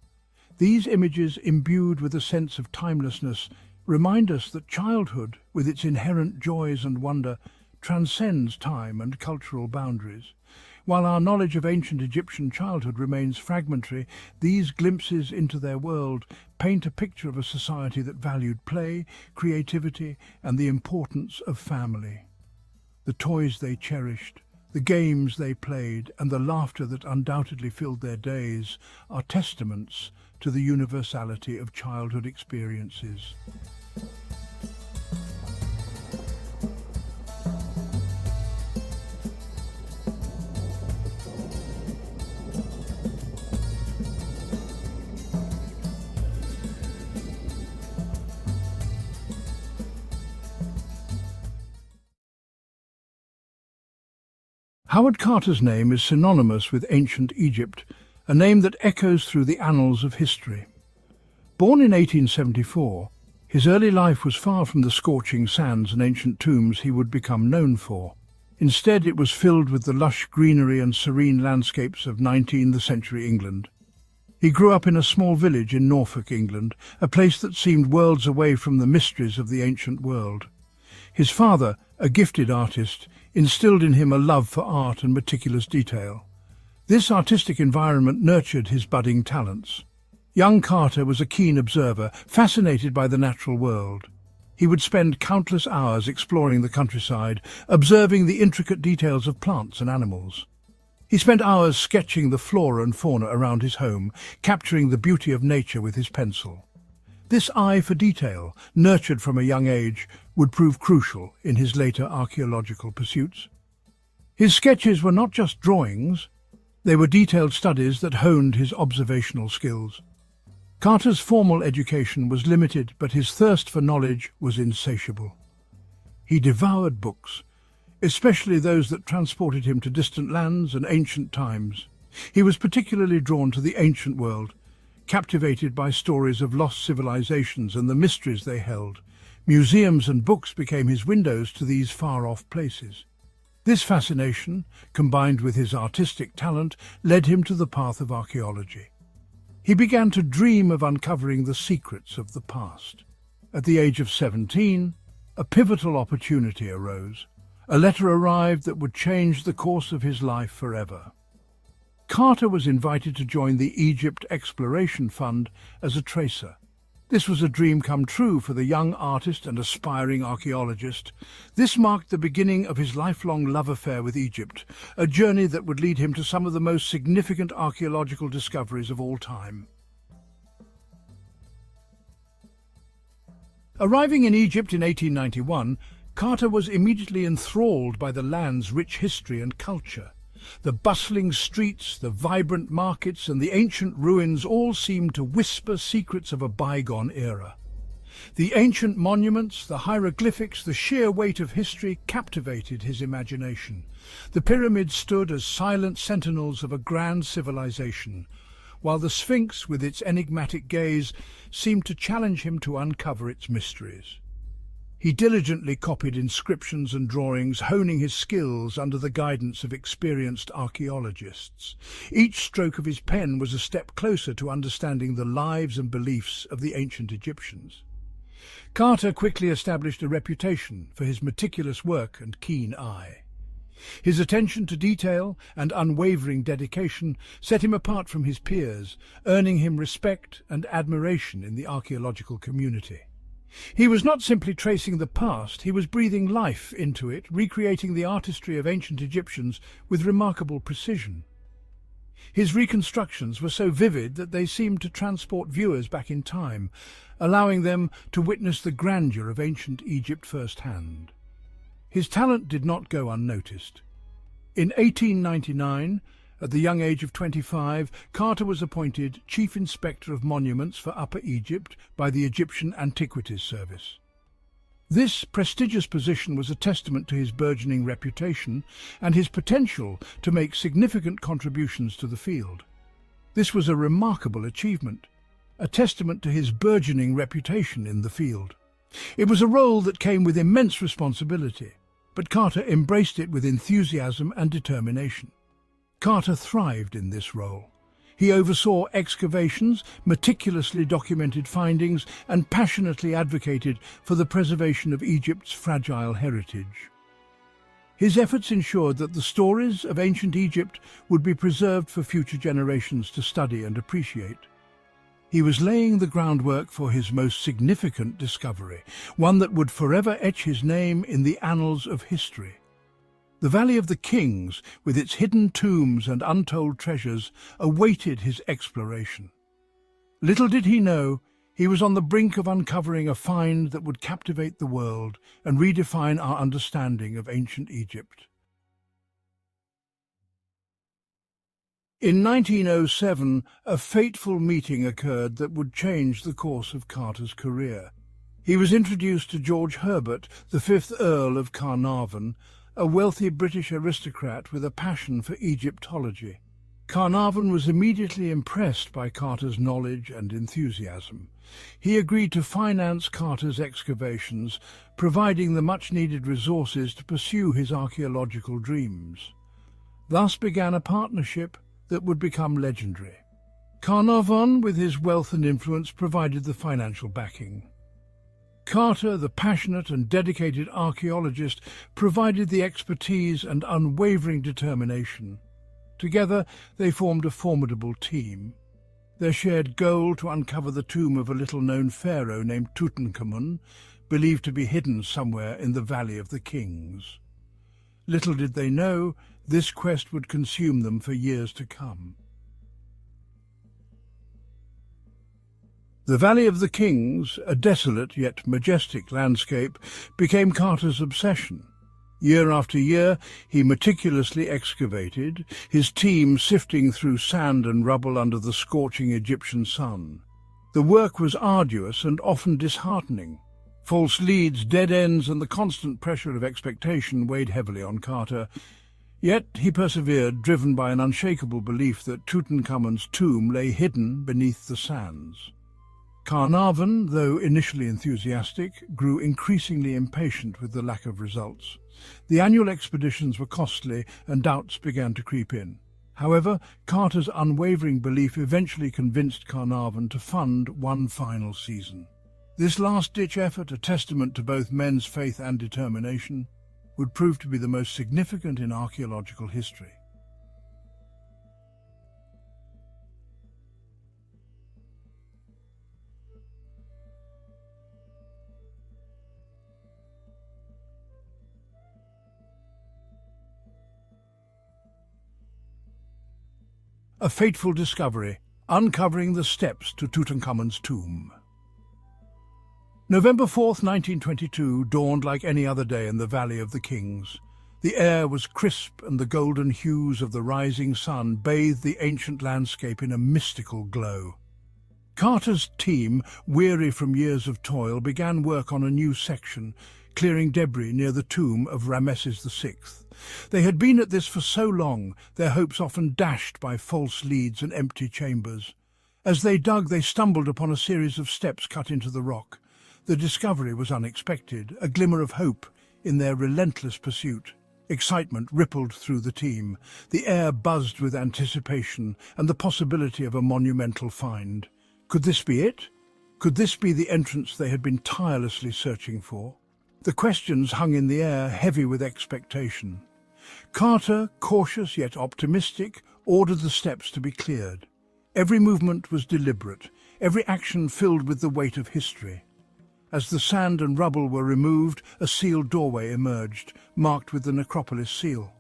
These images, imbued with a sense of timelessness, remind us that childhood, with its inherent joys and wonder, transcends time and cultural boundaries. While our knowledge of ancient Egyptian childhood remains fragmentary, these glimpses into their world paint a picture of a society that valued play, creativity, and the importance of family. The toys they cherished, the games they played, and the laughter that undoubtedly filled their days are testaments to the universality of childhood experiences. Howard Carter's name is synonymous with ancient Egypt, a name that echoes through the annals of history. Born in 1874, his early life was far from the scorching sands and ancient tombs he would become known for. Instead, it was filled with the lush greenery and serene landscapes of 19th century England. He grew up in a small village in Norfolk, England, a place that seemed worlds away from the mysteries of the ancient world. His father, a gifted artist, instilled in him a love for art and meticulous detail. This artistic environment nurtured his budding talents. Young Carter was a keen observer, fascinated by the natural world. He would spend countless hours exploring the countryside, observing the intricate details of plants and animals. He spent hours sketching the flora and fauna around his home, capturing the beauty of nature with his pencil. This eye for detail, nurtured from a young age, would prove crucial in his later archaeological pursuits. His sketches were not just drawings, they were detailed studies that honed his observational skills. Carter's formal education was limited, but his thirst for knowledge was insatiable. He devoured books, especially those that transported him to distant lands and ancient times. He was particularly drawn to the ancient world, captivated by stories of lost civilizations and the mysteries they held. Museums and books became his windows to these far-off places. This fascination, combined with his artistic talent, led him to the path of archaeology. He began to dream of uncovering the secrets of the past. At the age of 17, a pivotal opportunity arose. A letter arrived that would change the course of his life forever. Carter was invited to join the Egypt Exploration Fund as a tracer. This was a dream come true for the young artist and aspiring archaeologist. This marked the beginning of his lifelong love affair with Egypt, a journey that would lead him to some of the most significant archaeological discoveries of all time. Arriving in Egypt in 1891, Carter was immediately enthralled by the land's rich history and culture. The bustling streets, the vibrant markets, and the ancient ruins all seemed to whisper secrets of a bygone era. The ancient monuments, the hieroglyphics, the sheer weight of history captivated his imagination. The pyramids stood as silent sentinels of a grand civilization, while the Sphinx, with its enigmatic gaze, seemed to challenge him to uncover its mysteries. He diligently copied inscriptions and drawings, honing his skills under the guidance of experienced archaeologists. Each stroke of his pen was a step closer to understanding the lives and beliefs of the ancient Egyptians. Carter quickly established a reputation for his meticulous work and keen eye. His attention to detail and unwavering dedication set him apart from his peers, earning him respect and admiration in the archaeological community. He was not simply tracing the past, he was breathing life into it, recreating the artistry of ancient Egyptians with remarkable precision. His reconstructions were so vivid that they seemed to transport viewers back in time, allowing them to witness the grandeur of ancient Egypt firsthand. His talent did not go unnoticed. In 1899, at the young age of 25, Carter was appointed Chief Inspector of Monuments for Upper Egypt by the Egyptian Antiquities Service. This prestigious position was a testament to his burgeoning reputation and his potential to make significant contributions to the field. This was a remarkable achievement, a testament to his burgeoning reputation in the field. It was a role that came with immense responsibility, but Carter embraced it with enthusiasm and determination. Carter thrived in this role. He oversaw excavations, meticulously documented findings, and passionately advocated for the preservation of Egypt's fragile heritage. His efforts ensured that the stories of ancient Egypt would be preserved for future generations to study and appreciate. He was laying the groundwork for his most significant discovery, one that would forever etch his name in the annals of history. The Valley of the Kings, with its hidden tombs and untold treasures, awaited his exploration. Little did he know, he was on the brink of uncovering a find that would captivate the world and redefine our understanding of ancient Egypt. In 1907, a fateful meeting occurred that would change the course of Carter's career. He was introduced to George Herbert, the 5th Earl of Carnarvon, a wealthy British aristocrat with a passion for Egyptology. Carnarvon was immediately impressed by Carter's knowledge and enthusiasm. He agreed to finance Carter's excavations, providing the much-needed resources to pursue his archaeological dreams. Thus began a partnership that would become legendary. Carnarvon, with his wealth and influence, provided the financial backing. Carter, the passionate and dedicated archaeologist, provided the expertise and unwavering determination. Together, they formed a formidable team. Their shared goal to uncover the tomb of a little-known pharaoh named Tutankhamun, believed to be hidden somewhere in the Valley of the Kings. Little did they know, this quest would consume them for years to come. The Valley of the Kings, a desolate yet majestic landscape, became Carter's obsession. Year after year, he meticulously excavated, his team sifting through sand and rubble under the scorching Egyptian sun. The work was arduous and often disheartening. False leads, dead ends, and the constant pressure of expectation weighed heavily on Carter. Yet he persevered, driven by an unshakable belief that Tutankhamun's tomb lay hidden beneath the sands. Carnarvon, though initially enthusiastic, grew increasingly impatient with the lack of results. The annual expeditions were costly and doubts began to creep in. However, Carter's unwavering belief eventually convinced Carnarvon to fund one final season. This last-ditch effort, a testament to both men's faith and determination, would prove to be the most significant in archaeological history. A fateful discovery, uncovering the steps to Tutankhamun's tomb. November 4th, 1922, dawned like any other day in the Valley of the Kings. The air was crisp and the golden hues of the rising sun bathed the ancient landscape in a mystical glow. Carter's team, weary from years of toil, began work on a new section, clearing debris near the tomb of Ramesses VI. They had been at this for so long, their hopes often dashed by false leads and empty chambers. As they dug, they stumbled upon a series of steps cut into the rock. The discovery was unexpected, a glimmer of hope in their relentless pursuit. Excitement rippled through the team. The air buzzed with anticipation and the possibility of a monumental find. Could this be it? Could this be the entrance they had been tirelessly searching for? The questions hung in the air, heavy with expectation. Carter, cautious yet optimistic, ordered the steps to be cleared. Every movement was deliberate, every action filled with the weight of history. As the sand and rubble were removed, a sealed doorway emerged, marked with the necropolis seal.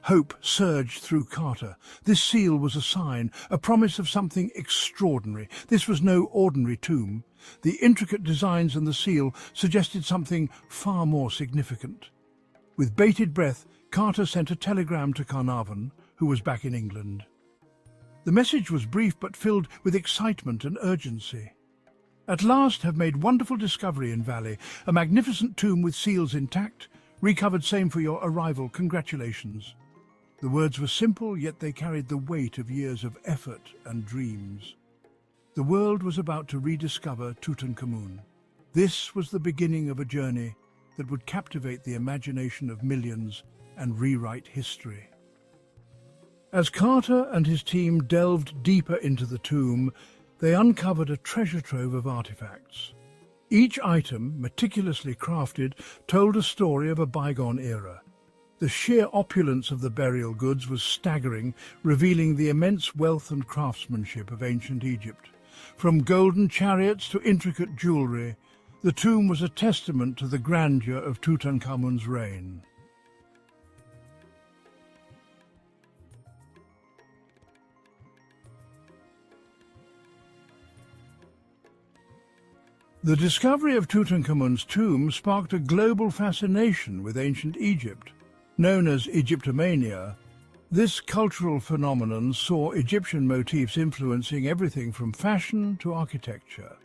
Hope surged through Carter. This seal was a sign, a promise of something extraordinary. This was no ordinary tomb. The intricate designs on the seal suggested something far more significant. With bated breath, Carter sent a telegram to Carnarvon, who was back in England. The message was brief but filled with excitement and urgency. At last have made wonderful discovery in Valley, a magnificent tomb with seals intact, recovered same for your arrival, congratulations. The words were simple, yet they carried the weight of years of effort and dreams. The world was about to rediscover Tutankhamun. This was the beginning of a journey that would captivate the imagination of millions and rewrite history. As Carter and his team delved deeper into the tomb, they uncovered a treasure trove of artifacts. Each item, meticulously crafted, told a story of a bygone era. The sheer opulence of the burial goods was staggering, revealing the immense wealth and craftsmanship of ancient Egypt. From golden chariots to intricate jewelry, the tomb was a testament to the grandeur of Tutankhamun's reign. The discovery of Tutankhamun's tomb sparked a global fascination with ancient Egypt. Known as Egyptomania, this cultural phenomenon saw Egyptian motifs influencing everything from fashion to architecture.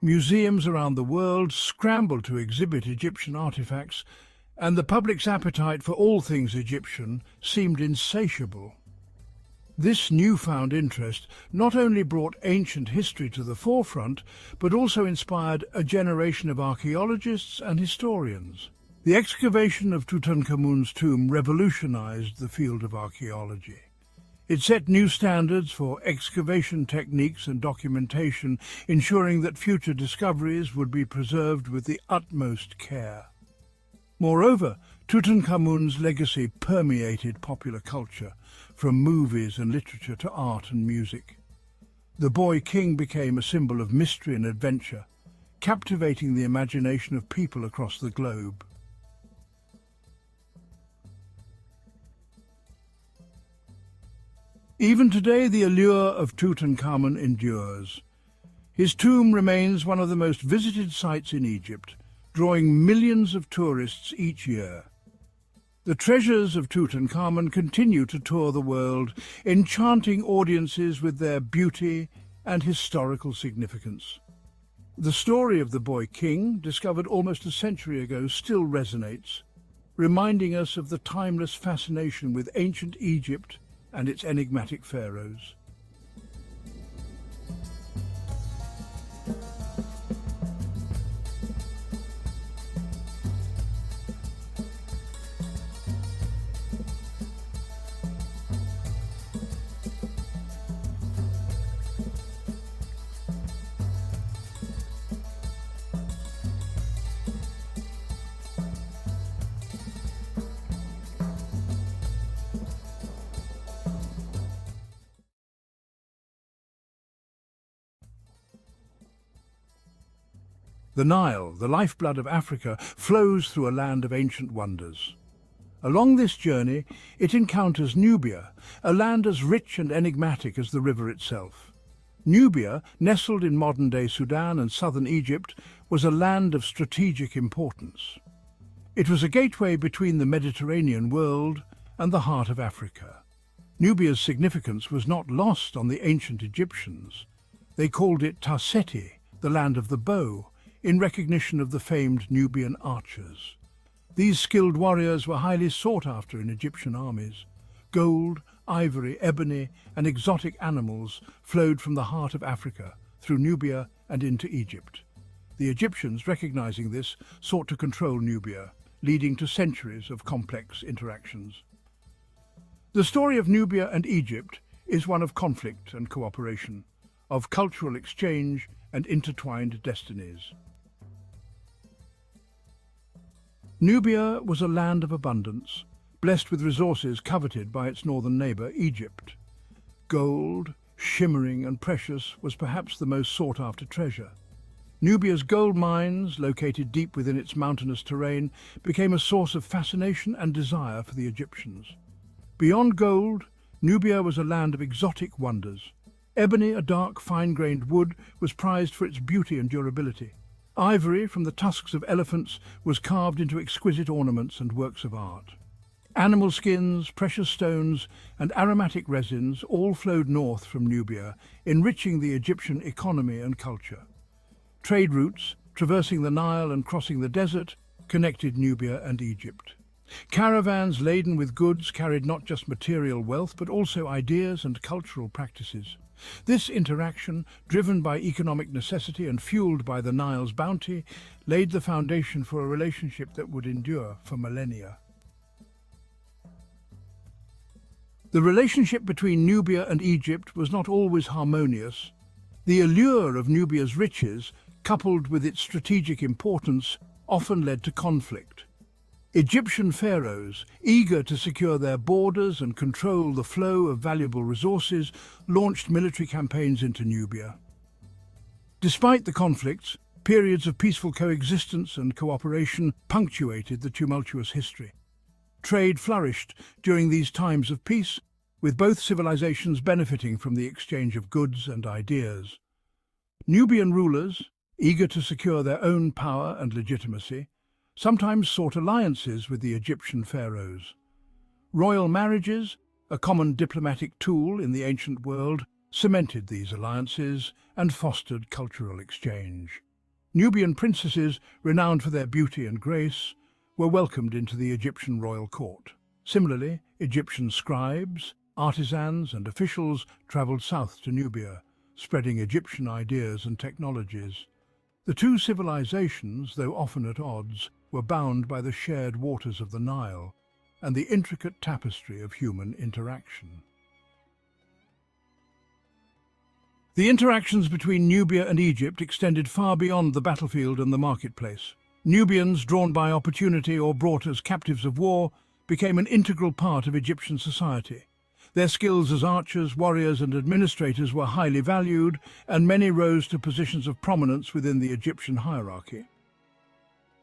Museums around the world scrambled to exhibit Egyptian artifacts, and the public's appetite for all things Egyptian seemed insatiable. This newfound interest not only brought ancient history to the forefront, but also inspired a generation of archaeologists and historians. The excavation of Tutankhamun's tomb revolutionized the field of archaeology. It set new standards for excavation techniques and documentation, ensuring that future discoveries would be preserved with the utmost care. Moreover, Tutankhamun's legacy permeated popular culture, from movies and literature to art and music. The boy king became a symbol of mystery and adventure, captivating the imagination of people across the globe. Even today, the allure of Tutankhamun endures. His tomb remains one of the most visited sites in Egypt, drawing millions of tourists each year. The treasures of Tutankhamun continue to tour the world, enchanting audiences with their beauty and historical significance. The story of the boy king, discovered almost a century ago, still resonates, reminding us of the timeless fascination with ancient Egypt and its enigmatic pharaohs. The Nile, the lifeblood of Africa, flows through a land of ancient wonders. Along this journey, it encounters Nubia, a land as rich and enigmatic as the river itself. Nubia, nestled in modern-day Sudan and southern Egypt, was a land of strategic importance. It was a gateway between the Mediterranean world and the heart of Africa. Nubia's significance was not lost on the ancient Egyptians. They called it Seti, the land of the bow, in recognition of the famed Nubian archers. These skilled warriors were highly sought after in Egyptian armies. Gold, ivory, ebony, and exotic animals flowed from the heart of Africa, through Nubia and into Egypt. The Egyptians, recognizing this, sought to control Nubia, leading to centuries of complex interactions. The story of Nubia and Egypt is one of conflict and cooperation, of cultural exchange and intertwined destinies. Nubia was a land of abundance, blessed with resources coveted by its northern neighbor, Egypt. Gold, shimmering and precious, was perhaps the most sought-after treasure. Nubia's gold mines, located deep within its mountainous terrain, became a source of fascination and desire for the Egyptians. Beyond gold, Nubia was a land of exotic wonders. Ebony, a dark, fine-grained wood, was prized for its beauty and durability. Ivory from the tusks of elephants was carved into exquisite ornaments and works of art. Animal skins, precious stones, and aromatic resins all flowed north from Nubia, enriching the Egyptian economy and culture. Trade routes, traversing the Nile and crossing the desert, connected Nubia and Egypt. Caravans laden with goods carried not just material wealth but also ideas and cultural practices. This interaction, driven by economic necessity and fueled by the Nile's bounty, laid the foundation for a relationship that would endure for millennia. The relationship between Nubia and Egypt was not always harmonious. The allure of Nubia's riches, coupled with its strategic importance, often led to conflict. Egyptian pharaohs, eager to secure their borders and control the flow of valuable resources, launched military campaigns into Nubia. Despite the conflicts, periods of peaceful coexistence and cooperation punctuated the tumultuous history. Trade flourished during these times of peace, with both civilizations benefiting from the exchange of goods and ideas. Nubian rulers, eager to secure their own power and legitimacy, sometimes sought alliances with the Egyptian pharaohs. Royal marriages, a common diplomatic tool in the ancient world, cemented these alliances and fostered cultural exchange. Nubian princesses, renowned for their beauty and grace, were welcomed into the Egyptian royal court. Similarly, Egyptian scribes, artisans and officials traveled south to Nubia, spreading Egyptian ideas and technologies. The two civilizations, though often at odds, were bound by the shared waters of the Nile and the intricate tapestry of human interaction. The interactions between Nubia and Egypt extended far beyond the battlefield and the marketplace. Nubians, drawn by opportunity or brought as captives of war, became an integral part of Egyptian society. Their skills as archers, warriors and administrators were highly valued, and many rose to positions of prominence within the Egyptian hierarchy.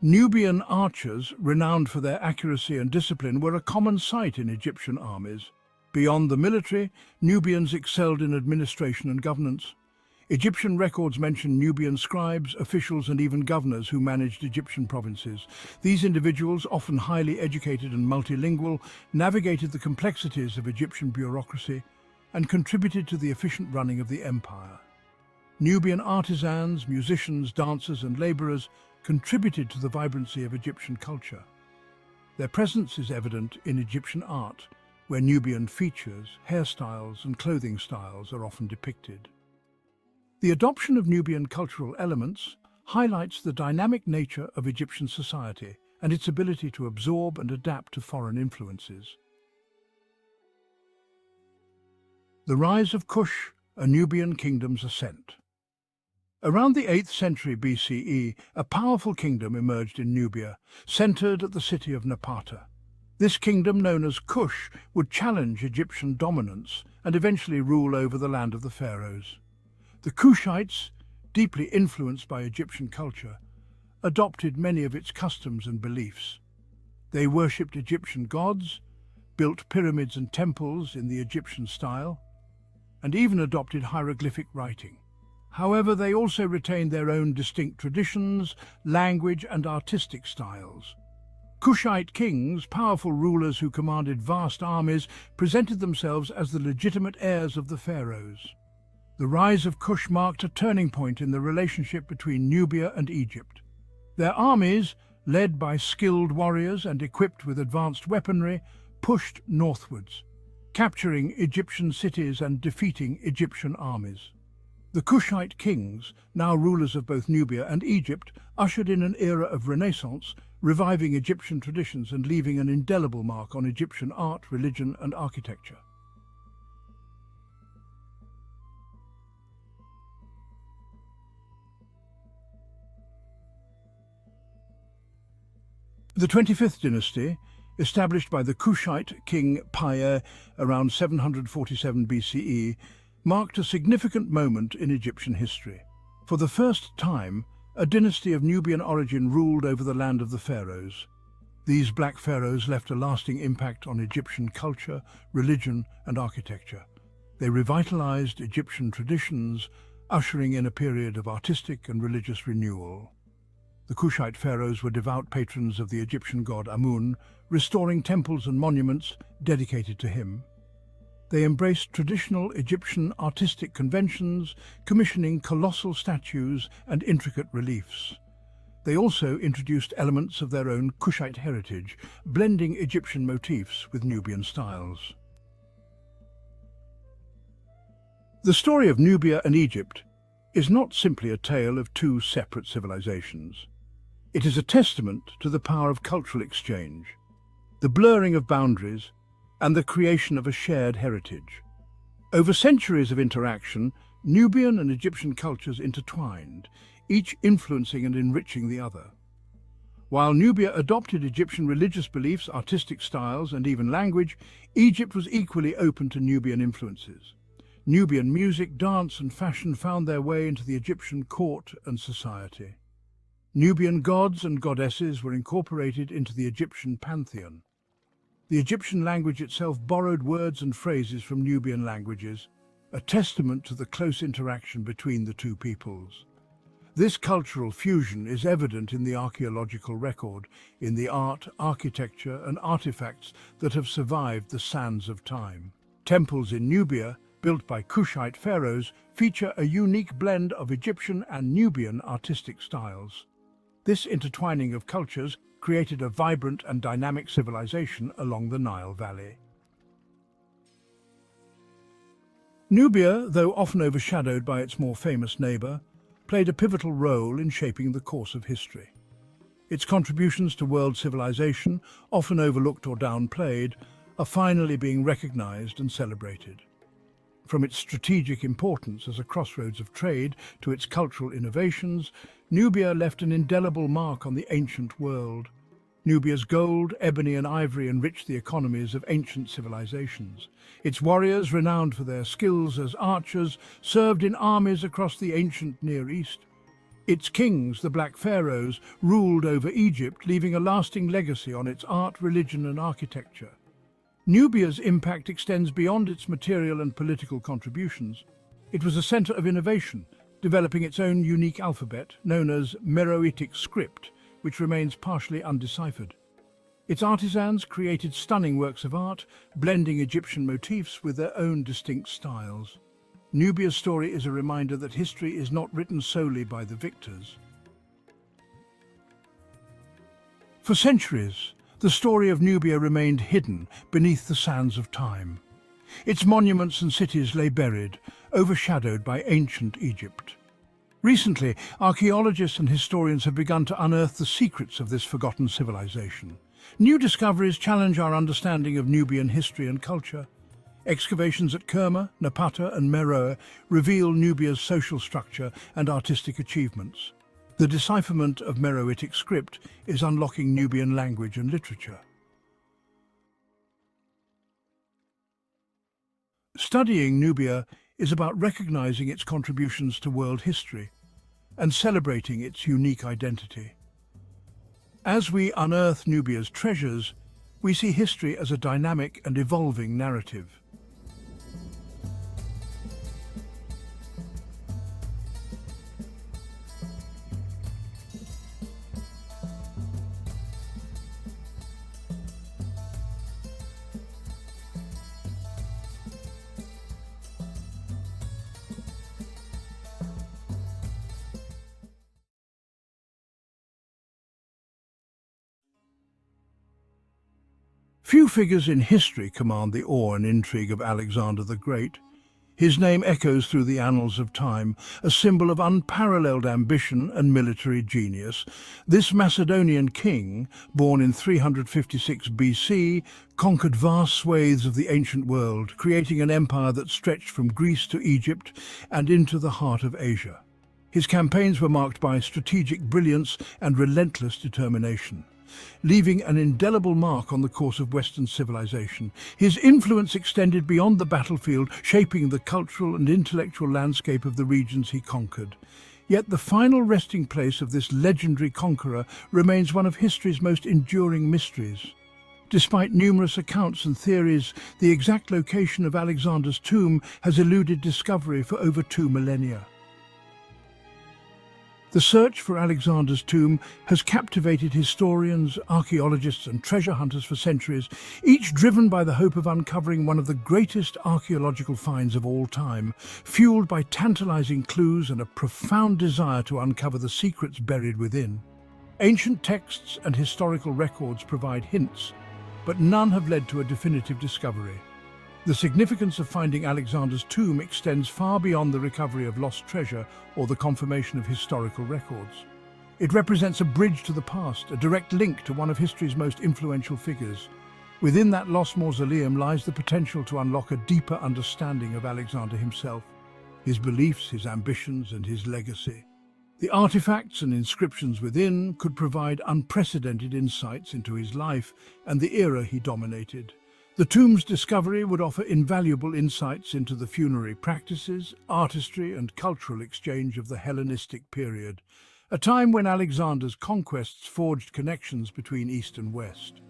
Nubian archers, renowned for their accuracy and discipline, were a common sight in Egyptian armies. Beyond the military, Nubians excelled in administration and governance. Egyptian records mention Nubian scribes, officials and even governors who managed Egyptian provinces. These individuals, often highly educated and multilingual, navigated the complexities of Egyptian bureaucracy and contributed to the efficient running of the empire. Nubian artisans, musicians, dancers and laborers contributed to the vibrancy of Egyptian culture. Their presence is evident in Egyptian art, where Nubian features, hairstyles and clothing styles are often depicted. The adoption of Nubian cultural elements highlights the dynamic nature of Egyptian society and its ability to absorb and adapt to foreign influences. The rise of Kush, a Nubian kingdom's ascent. Around the 8th century BCE, a powerful kingdom emerged in Nubia, centered at the city of Napata. This kingdom, known as Kush, would challenge Egyptian dominance and eventually rule over the land of the pharaohs. The Kushites, deeply influenced by Egyptian culture, adopted many of its customs and beliefs. They worshipped Egyptian gods, built pyramids and temples in the Egyptian style, and even adopted hieroglyphic writing. However, they also retained their own distinct traditions, language, and artistic styles. Kushite kings, powerful rulers who commanded vast armies, presented themselves as the legitimate heirs of the pharaohs. The rise of Kush marked a turning point in the relationship between Nubia and Egypt. Their armies, led by skilled warriors and equipped with advanced weaponry, pushed northwards, capturing Egyptian cities and defeating Egyptian armies. The Kushite kings, now rulers of both Nubia and Egypt, ushered in an era of renaissance, reviving Egyptian traditions and leaving an indelible mark on Egyptian art, religion, and architecture. The 25th dynasty, established by the Kushite king Paya around 747 BCE, marked a significant moment in Egyptian history. For the first time, a dynasty of Nubian origin ruled over the land of the pharaohs. These black pharaohs left a lasting impact on Egyptian culture, religion, and architecture. They revitalized Egyptian traditions, ushering in a period of artistic and religious renewal. The Kushite pharaohs were devout patrons of the Egyptian god Amun, restoring temples and monuments dedicated to him. They embraced traditional Egyptian artistic conventions, commissioning colossal statues and intricate reliefs. They also introduced elements of their own Kushite heritage, blending Egyptian motifs with Nubian styles. The story of Nubia and Egypt is not simply a tale of two separate civilizations. It is a testament to the power of cultural exchange, the blurring of boundaries, and the creation of a shared heritage. Over centuries of interaction, Nubian and Egyptian cultures intertwined, each influencing and enriching the other. While Nubia adopted Egyptian religious beliefs, artistic styles, and even language, Egypt was equally open to Nubian influences. Nubian music, dance, and fashion found their way into the Egyptian court and society. Nubian gods and goddesses were incorporated into the Egyptian pantheon. The Egyptian language itself borrowed words and phrases from Nubian languages, a testament to the close interaction between the two peoples. This cultural fusion is evident in the archaeological record, in the art, architecture, and artifacts that have survived the sands of time. Temples in Nubia, built by Kushite pharaohs, feature a unique blend of Egyptian and Nubian artistic styles. This intertwining of cultures created a vibrant and dynamic civilization along the Nile Valley. Nubia, though often overshadowed by its more famous neighbour, played a pivotal role in shaping the course of history. Its contributions to world civilization, often overlooked or downplayed, are finally being recognized and celebrated. From its strategic importance as a crossroads of trade to its cultural innovations, Nubia left an indelible mark on the ancient world. Nubia's gold, ebony and ivory enriched the economies of ancient civilizations. Its warriors, renowned for their skills as archers, served in armies across the ancient Near East. Its kings, the Black Pharaohs, ruled over Egypt, leaving a lasting legacy on its art, religion and architecture. Nubia's impact extends beyond its material and political contributions. It was a center of innovation, developing its own unique alphabet, known as Meroitic script, which remains partially undeciphered. Its artisans created stunning works of art, blending Egyptian motifs with their own distinct styles. Nubia's story is a reminder that history is not written solely by the victors. For centuries, the story of Nubia remained hidden beneath the sands of time. Its monuments and cities lay buried, overshadowed by ancient Egypt. Recently, archaeologists and historians have begun to unearth the secrets of this forgotten civilization. New discoveries challenge our understanding of Nubian history and culture. Excavations at Kerma, Napata and Meroe reveal Nubia's social structure and artistic achievements. The decipherment of Meroitic script is unlocking Nubian language and literature. Studying Nubia is about recognizing its contributions to world history and celebrating its unique identity. As we unearth Nubia's treasures, we see history as a dynamic and evolving narrative. Few figures in history command the awe and intrigue of Alexander the Great. His name echoes through the annals of time, a symbol of unparalleled ambition and military genius. This Macedonian king, born in 356 BC, conquered vast swathes of the ancient world, creating an empire that stretched from Greece to Egypt and into the heart of Asia. His campaigns were marked by strategic brilliance and relentless determination, leaving an indelible mark on the course of Western civilization. His influence extended beyond the battlefield, shaping the cultural and intellectual landscape of the regions he conquered. Yet the final resting place of this legendary conqueror remains one of history's most enduring mysteries. Despite numerous accounts and theories, the exact location of Alexander's tomb has eluded discovery for over 2 millennia. The search for Alexander's tomb has captivated historians, archaeologists and treasure hunters for centuries, each driven by the hope of uncovering one of the greatest archaeological finds of all time, fueled by tantalizing clues and a profound desire to uncover the secrets buried within. Ancient texts and historical records provide hints, but none have led to a definitive discovery. The significance of finding Alexander's tomb extends far beyond the recovery of lost treasure or the confirmation of historical records. It represents a bridge to the past, a direct link to one of history's most influential figures. Within that lost mausoleum lies the potential to unlock a deeper understanding of Alexander himself, his beliefs, his ambitions, and his legacy. The artifacts and inscriptions within could provide unprecedented insights into his life and the era he dominated. The tomb's discovery would offer invaluable insights into the funerary practices, artistry and cultural exchange of the Hellenistic period, a time when Alexander's conquests forged connections between East and West.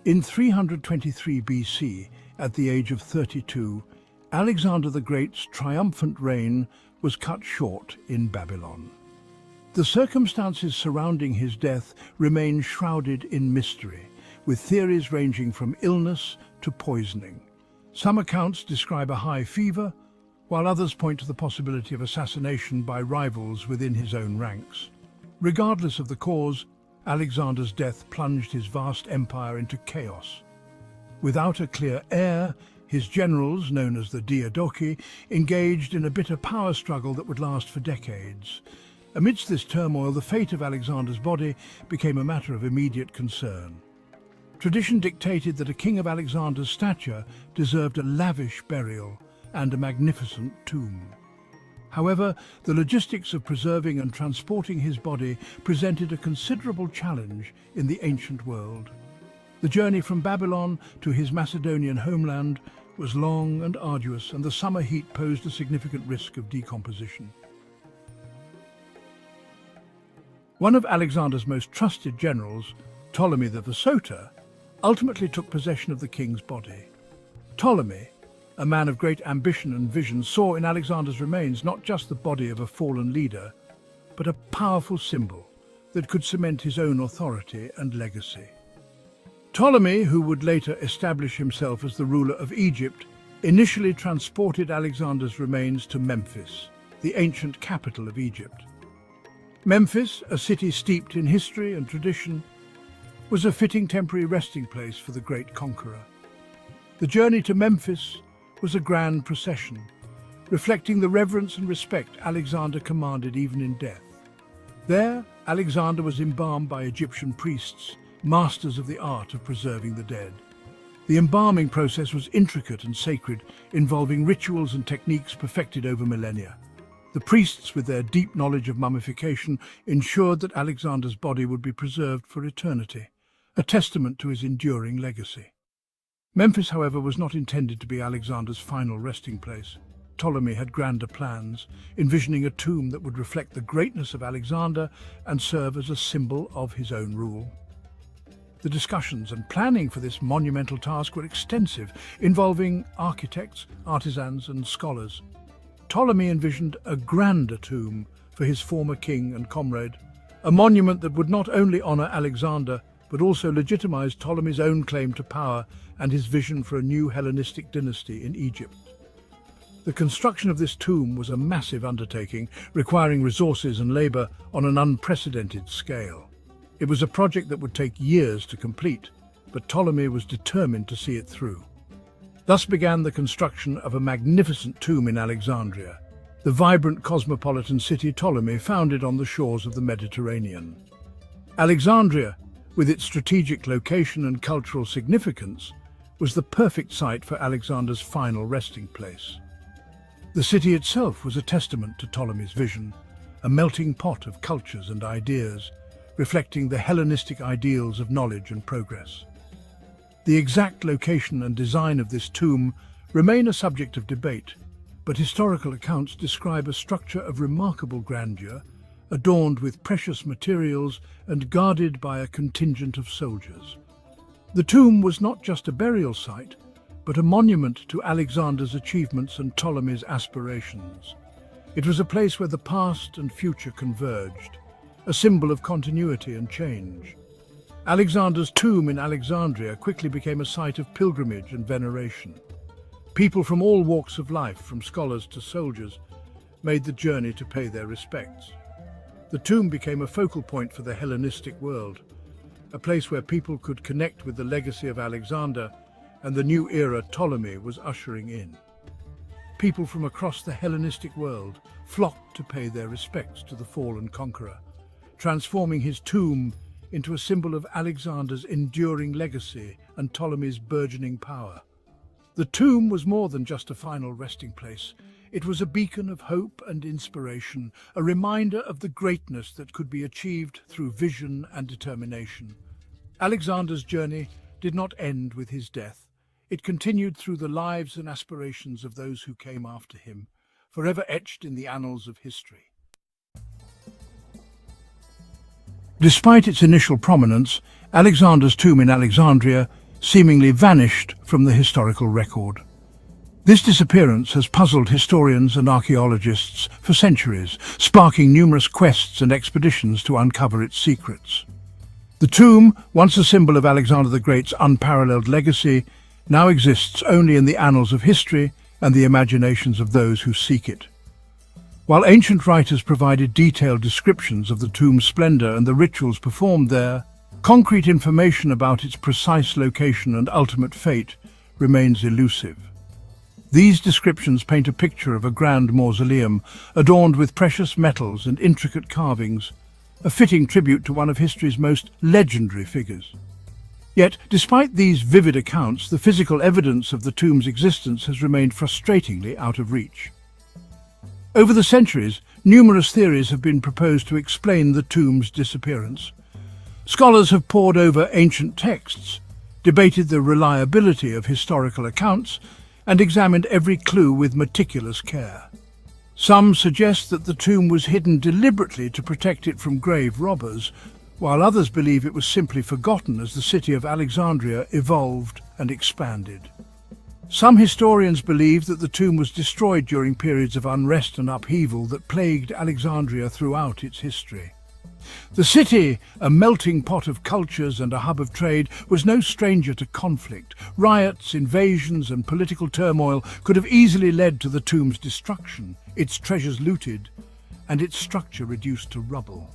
In 323 BC, at the age of 32, Alexander the Great's triumphant reign was cut short in Babylon. The circumstances surrounding his death remain shrouded in mystery, with theories ranging from illness to poisoning. Some accounts describe a high fever, while others point to the possibility of assassination by rivals within his own ranks. Regardless of the cause, Alexander's death plunged his vast empire into chaos. Without a clear heir, his generals, known as the Diadochi, engaged in a bitter power struggle that would last for decades. Amidst this turmoil, the fate of Alexander's body became a matter of immediate concern. Tradition dictated that a king of Alexander's stature deserved a lavish burial and a magnificent tomb. However, the logistics of preserving and transporting his body presented a considerable challenge in the ancient world. The journey from Babylon to his Macedonian homeland was long and arduous, and the summer heat posed a significant risk of decomposition. One of Alexander's most trusted generals, Ptolemy the Versatility, ultimately took possession of the king's body. Ptolemy, a man of great ambition and vision, saw in Alexander's remains not just the body of a fallen leader, but a powerful symbol that could cement his own authority and legacy. Ptolemy, who would later establish himself as the ruler of Egypt, initially transported Alexander's remains to Memphis, the ancient capital of Egypt. Memphis, a city steeped in history and tradition, was a fitting temporary resting place for the great conqueror. The journey to Memphis was a grand procession, reflecting the reverence and respect Alexander commanded even in death. There, Alexander was embalmed by Egyptian priests, masters of the art of preserving the dead. The embalming process was intricate and sacred, involving rituals and techniques perfected over millennia. The priests, with their deep knowledge of mummification, ensured that Alexander's body would be preserved for eternity, a testament to his enduring legacy. Memphis, however, was not intended to be Alexander's final resting place. Ptolemy had grander plans, envisioning a tomb that would reflect the greatness of Alexander and serve as a symbol of his own rule. The discussions and planning for this monumental task were extensive, involving architects, artisans, and scholars. Ptolemy envisioned a grander tomb for his former king and comrade, a monument that would not only honor Alexander, but also legitimize Ptolemy's own claim to power and his vision for a new Hellenistic dynasty in Egypt. The construction of this tomb was a massive undertaking, requiring resources and labor on an unprecedented scale. It was a project that would take years to complete, but Ptolemy was determined to see it through. Thus began the construction of a magnificent tomb in Alexandria, the vibrant cosmopolitan city Ptolemy founded on the shores of the Mediterranean. Alexandria, with its strategic location and cultural significance, was the perfect site for Alexander's final resting place. The city itself was a testament to Ptolemy's vision, a melting pot of cultures and ideas, reflecting the Hellenistic ideals of knowledge and progress. The exact location and design of this tomb remain a subject of debate, but historical accounts describe a structure of remarkable grandeur, adorned with precious materials and guarded by a contingent of soldiers. The tomb was not just a burial site, but a monument to Alexander's achievements and Ptolemy's aspirations. It was a place where the past and future converged, a symbol of continuity and change. Alexander's tomb in Alexandria quickly became a site of pilgrimage and veneration. People from all walks of life, from scholars to soldiers, made the journey to pay their respects. The tomb became a focal point for the Hellenistic world, a place where people could connect with the legacy of Alexander and the new era Ptolemy was ushering in. People from across the Hellenistic world flocked to pay their respects to the fallen conqueror, transforming his tomb into a symbol of Alexander's enduring legacy and Ptolemy's burgeoning power. The tomb was more than just a final resting place. It was a beacon of hope and inspiration, a reminder of the greatness that could be achieved through vision and determination. Alexander's journey did not end with his death. It continued through the lives and aspirations of those who came after him, forever etched in the annals of history. Despite its initial prominence, Alexander's tomb in Alexandria seemingly vanished from the historical record. This disappearance has puzzled historians and archaeologists for centuries, sparking numerous quests and expeditions to uncover its secrets. The tomb, once a symbol of Alexander the Great's unparalleled legacy, now exists only in the annals of history and the imaginations of those who seek it. While ancient writers provided detailed descriptions of the tomb's splendor and the rituals performed there, concrete information about its precise location and ultimate fate remains elusive. These descriptions paint a picture of a grand mausoleum adorned with precious metals and intricate carvings, a fitting tribute to one of history's most legendary figures. Yet, despite these vivid accounts, the physical evidence of the tomb's existence has remained frustratingly out of reach. Over the centuries, numerous theories have been proposed to explain the tomb's disappearance. Scholars have pored over ancient texts, debated the reliability of historical accounts, and examined every clue with meticulous care. Some suggest that the tomb was hidden deliberately to protect it from grave robbers, while others believe it was simply forgotten as the city of Alexandria evolved and expanded. Some historians believe that the tomb was destroyed during periods of unrest and upheaval that plagued Alexandria throughout its history. The city, a melting pot of cultures and a hub of trade, was no stranger to conflict. Riots, invasions, and political turmoil could have easily led to the tomb's destruction, its treasures looted, and its structure reduced to rubble.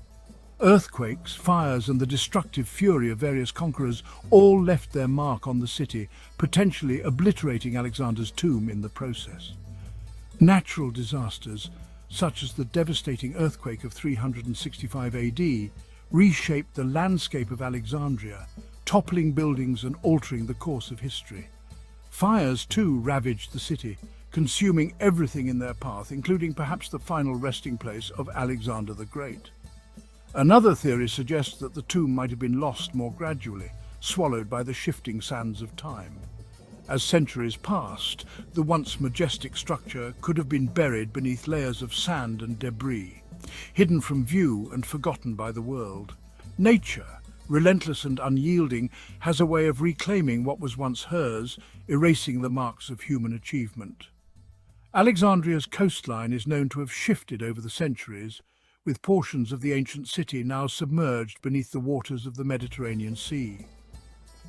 Earthquakes, fires, and the destructive fury of various conquerors all left their mark on the city, potentially obliterating Alexander's tomb in the process. Natural disasters, such as the devastating earthquake of 365 AD, reshaped the landscape of Alexandria, toppling buildings and altering the course of history. Fires, too, ravaged the city, consuming everything in their path, including perhaps the final resting place of Alexander the Great. Another theory suggests that the tomb might have been lost more gradually, swallowed by the shifting sands of time. As centuries passed, the once majestic structure could have been buried beneath layers of sand and debris, hidden from view and forgotten by the world. Nature, relentless and unyielding, has a way of reclaiming what was once hers, erasing the marks of human achievement. Alexandria's coastline is known to have shifted over the centuries, with portions of the ancient city now submerged beneath the waters of the Mediterranean Sea.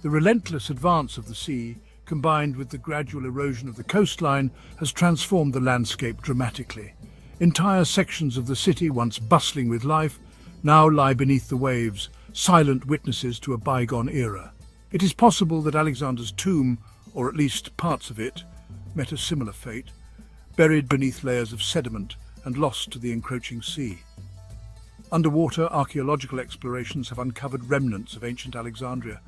The relentless advance of the sea, combined with the gradual erosion of the coastline, has transformed the landscape dramatically. Entire sections of the city, once bustling with life, now lie beneath the waves, silent witnesses to a bygone era. It is possible that Alexander's tomb, or at least parts of it, met a similar fate, buried beneath layers of sediment and lost to the encroaching sea. Underwater archaeological explorations have uncovered remnants of ancient Alexandria,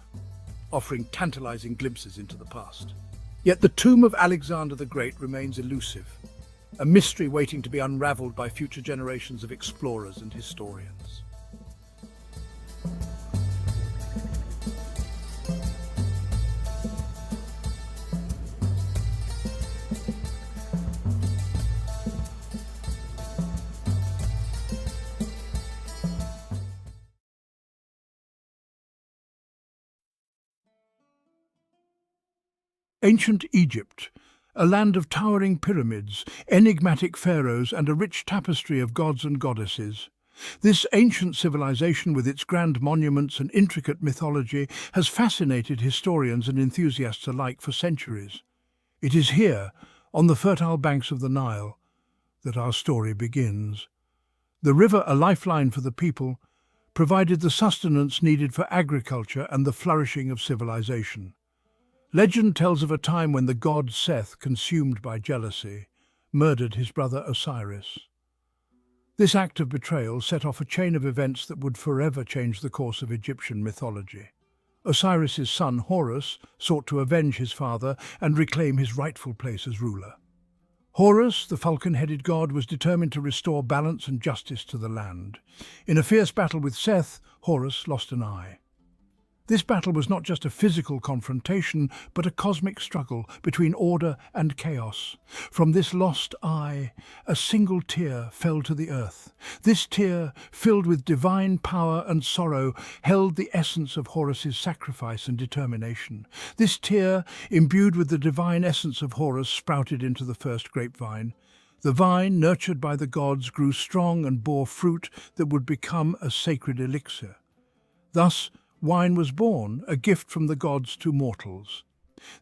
offering tantalizing glimpses into the past. Yet the tomb of Alexander the Great remains elusive, a mystery waiting to be unraveled by future generations of explorers and historians. Ancient Egypt, a land of towering pyramids, enigmatic pharaohs, and a rich tapestry of gods and goddesses. This ancient civilization, with its grand monuments and intricate mythology, has fascinated historians and enthusiasts alike for centuries. It is here, on the fertile banks of the Nile, that our story begins. The river, a lifeline for the people, provided the sustenance needed for agriculture and the flourishing of civilization. Legend tells of a time when the god Seth, consumed by jealousy, murdered his brother Osiris. This act of betrayal set off a chain of events that would forever change the course of Egyptian mythology. Osiris's son Horus sought to avenge his father and reclaim his rightful place as ruler. Horus, the falcon-headed god, was determined to restore balance and justice to the land. In a fierce battle with Seth, Horus lost an eye. This battle was not just a physical confrontation, but a cosmic struggle between order and chaos. From this lost eye, a single tear fell to the earth. This tear, filled with divine power and sorrow, held the essence of Horus's sacrifice and determination. This tear, imbued with the divine essence of Horus, sprouted into the first grapevine. The vine, nurtured by the gods, grew strong and bore fruit that would become a sacred elixir. Thus, wine was born, a gift from the gods to mortals.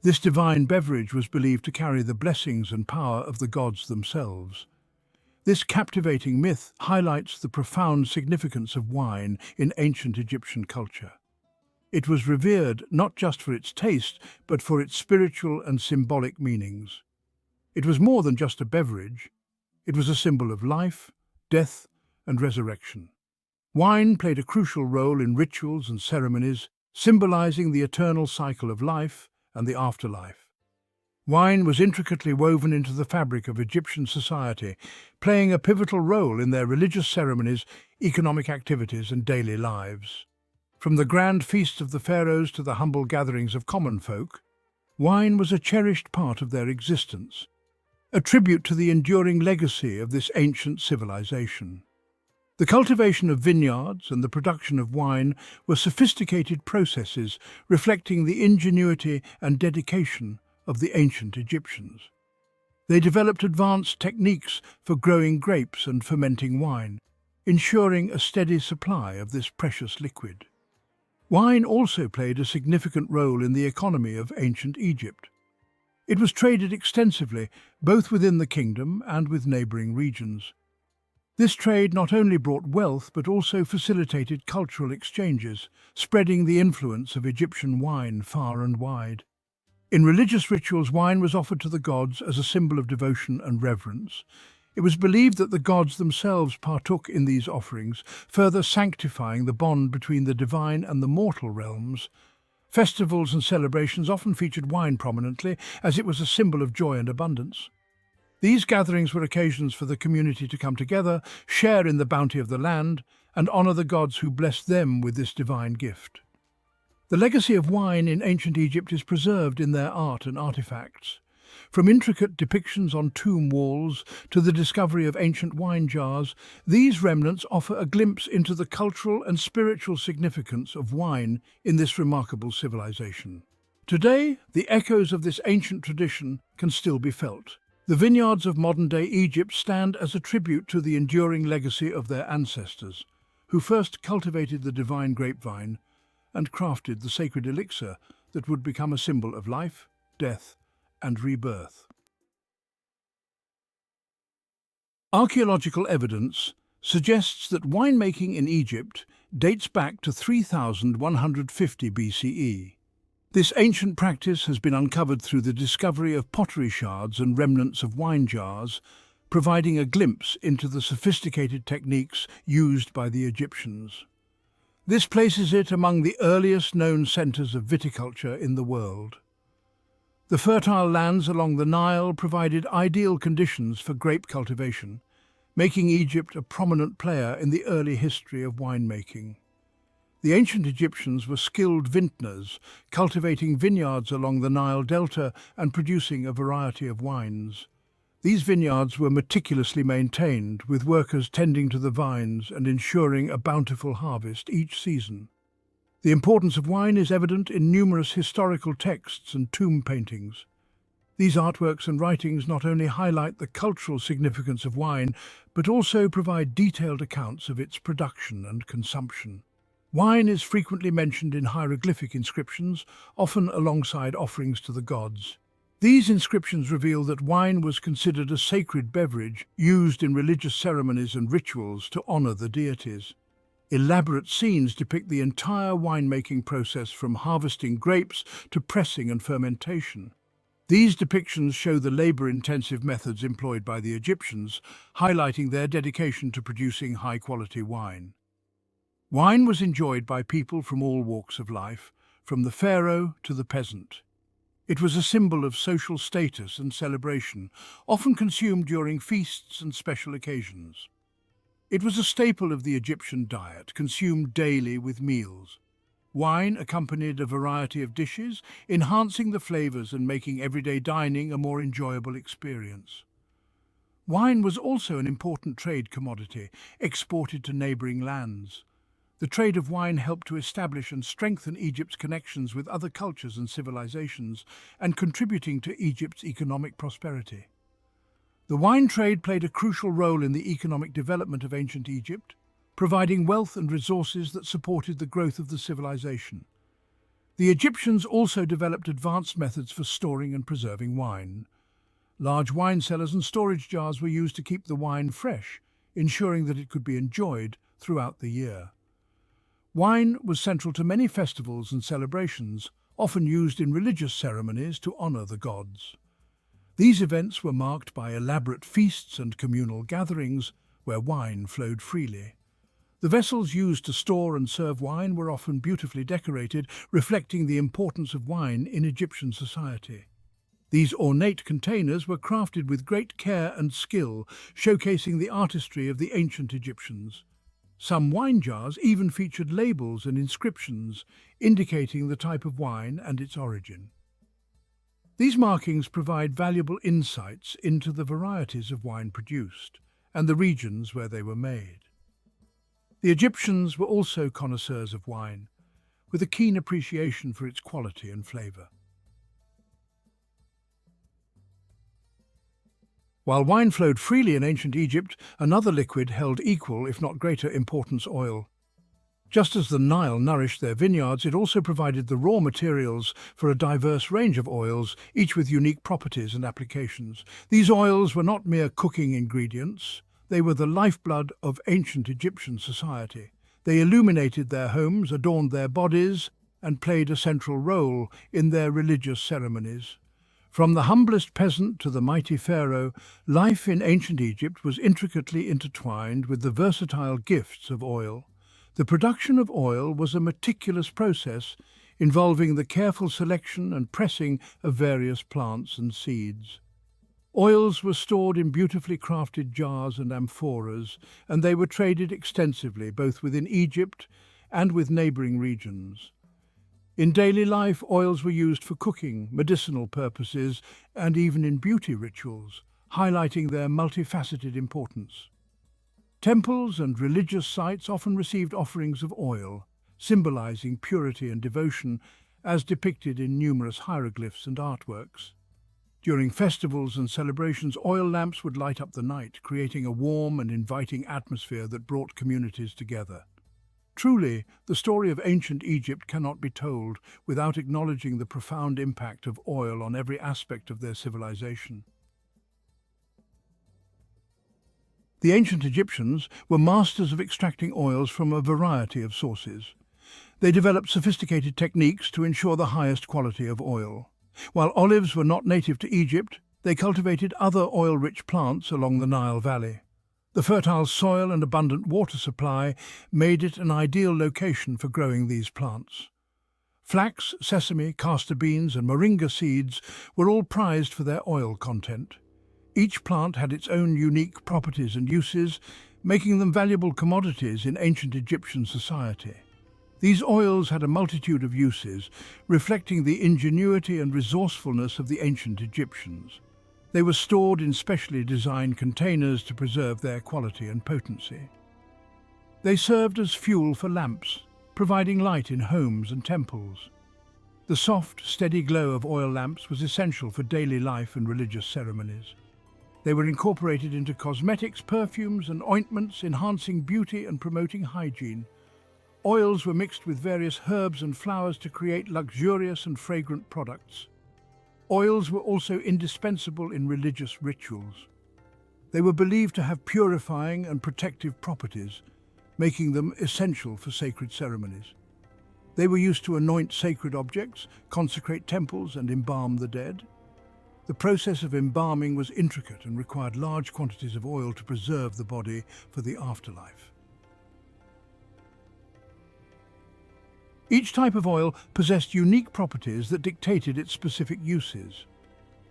This divine beverage was believed to carry the blessings and power of the gods themselves. This captivating myth highlights the profound significance of wine in ancient Egyptian culture. It was revered not just for its taste, but for its spiritual and symbolic meanings. It was more than just a beverage. It was a symbol of life, death, and resurrection. Wine played a crucial role in rituals and ceremonies, symbolizing the eternal cycle of life and the afterlife. Wine was intricately woven into the fabric of Egyptian society, playing a pivotal role in their religious ceremonies, economic activities, and daily lives. From the grand feasts of the pharaohs to the humble gatherings of common folk, wine was a cherished part of their existence, a tribute to the enduring legacy of this ancient civilization. The cultivation of vineyards and the production of wine were sophisticated processes reflecting the ingenuity and dedication of the ancient Egyptians. They developed advanced techniques for growing grapes and fermenting wine, ensuring a steady supply of this precious liquid. Wine also played a significant role in the economy of ancient Egypt. It was traded extensively, both within the kingdom and with neighboring regions. This trade not only brought wealth but also facilitated cultural exchanges, spreading the influence of Egyptian wine far and wide. In religious rituals, wine was offered to the gods as a symbol of devotion and reverence. It was believed that the gods themselves partook in these offerings, further sanctifying the bond between the divine and the mortal realms. Festivals and celebrations often featured wine prominently, as it was a symbol of joy and abundance. These gatherings were occasions for the community to come together, share in the bounty of the land, and honor the gods who blessed them with this divine gift. The legacy of wine in ancient Egypt is preserved in their art and artifacts. From intricate depictions on tomb walls to the discovery of ancient wine jars, these remnants offer a glimpse into the cultural and spiritual significance of wine in this remarkable civilization. Today, the echoes of this ancient tradition can still be felt. The vineyards of modern-day Egypt stand as a tribute to the enduring legacy of their ancestors, who first cultivated the divine grapevine and crafted the sacred elixir that would become a symbol of life, death, and rebirth. Archaeological evidence suggests that winemaking in Egypt dates back to 3150 BCE. This ancient practice has been uncovered through the discovery of pottery shards and remnants of wine jars, providing a glimpse into the sophisticated techniques used by the Egyptians. This places it among the earliest known centers of viticulture in the world. The fertile lands along the Nile provided ideal conditions for grape cultivation, making Egypt a prominent player in the early history of winemaking. The ancient Egyptians were skilled vintners, cultivating vineyards along the Nile Delta and producing a variety of wines. These vineyards were meticulously maintained, with workers tending to the vines and ensuring a bountiful harvest each season. The importance of wine is evident in numerous historical texts and tomb paintings. These artworks and writings not only highlight the cultural significance of wine, but also provide detailed accounts of its production and consumption. Wine is frequently mentioned in hieroglyphic inscriptions, often alongside offerings to the gods. These inscriptions reveal that wine was considered a sacred beverage used in religious ceremonies and rituals to honor the deities. Elaborate scenes depict the entire winemaking process, from harvesting grapes to pressing and fermentation. These depictions show the labor-intensive methods employed by the Egyptians, highlighting their dedication to producing high-quality wine. Wine was enjoyed by people from all walks of life, from the pharaoh to the peasant. It was a symbol of social status and celebration, often consumed during feasts and special occasions. It was a staple of the Egyptian diet, consumed daily with meals. Wine accompanied a variety of dishes, enhancing the flavors and making everyday dining a more enjoyable experience. Wine was also an important trade commodity, exported to neighboring lands. The trade of wine helped to establish and strengthen Egypt's connections with other cultures and civilizations, and contributing to Egypt's economic prosperity. The wine trade played a crucial role in the economic development of ancient Egypt, providing wealth and resources that supported the growth of the civilization. The Egyptians also developed advanced methods for storing and preserving wine. Large wine cellars and storage jars were used to keep the wine fresh, ensuring that it could be enjoyed throughout the year. Wine was central to many festivals and celebrations, often used in religious ceremonies to honor the gods. These events were marked by elaborate feasts and communal gatherings where wine flowed freely. The vessels used to store and serve wine were often beautifully decorated, reflecting the importance of wine in Egyptian society. These ornate containers were crafted with great care and skill, showcasing the artistry of the ancient Egyptians. Some wine jars even featured labels and inscriptions indicating the type of wine and its origin. These markings provide valuable insights into the varieties of wine produced and the regions where they were made. The Egyptians were also connoisseurs of wine, with a keen appreciation for its quality and flavor. While wine flowed freely in ancient Egypt, another liquid held equal, if not greater, importance: oil. Just as the Nile nourished their vineyards, it also provided the raw materials for a diverse range of oils, each with unique properties and applications. These oils were not mere cooking ingredients. They were the lifeblood of ancient Egyptian society. They illuminated their homes, adorned their bodies, and played a central role in their religious ceremonies. From the humblest peasant to the mighty pharaoh, life in ancient Egypt was intricately intertwined with the versatile gifts of oil. The production of oil was a meticulous process involving the careful selection and pressing of various plants and seeds. Oils were stored in beautifully crafted jars and amphoras, and they were traded extensively both within Egypt and with neighboring regions. In daily life, oils were used for cooking, medicinal purposes, and even in beauty rituals, highlighting their multifaceted importance. Temples and religious sites often received offerings of oil, symbolizing purity and devotion, as depicted in numerous hieroglyphs and artworks. During festivals and celebrations, oil lamps would light up the night, creating a warm and inviting atmosphere that brought communities together. Truly, the story of ancient Egypt cannot be told without acknowledging the profound impact of oil on every aspect of their civilization. The ancient Egyptians were masters of extracting oils from a variety of sources. They developed sophisticated techniques to ensure the highest quality of oil. While olives were not native to Egypt, they cultivated other oil-rich plants along the Nile Valley. The fertile soil and abundant water supply made it an ideal location for growing these plants. Flax, sesame, castor beans, and moringa seeds were all prized for their oil content. Each plant had its own unique properties and uses, making them valuable commodities in ancient Egyptian society. These oils had a multitude of uses, reflecting the ingenuity and resourcefulness of the ancient Egyptians. They were stored in specially designed containers to preserve their quality and potency. They served as fuel for lamps, providing light in homes and temples. The soft, steady glow of oil lamps was essential for daily life and religious ceremonies. They were incorporated into cosmetics, perfumes, and ointments, enhancing beauty and promoting hygiene. Oils were mixed with various herbs and flowers to create luxurious and fragrant products. Oils were also indispensable in religious rituals. They were believed to have purifying and protective properties, making them essential for sacred ceremonies. They were used to anoint sacred objects, consecrate temples, and embalm the dead. The process of embalming was intricate and required large quantities of oil to preserve the body for the afterlife. Each type of oil possessed unique properties that dictated its specific uses.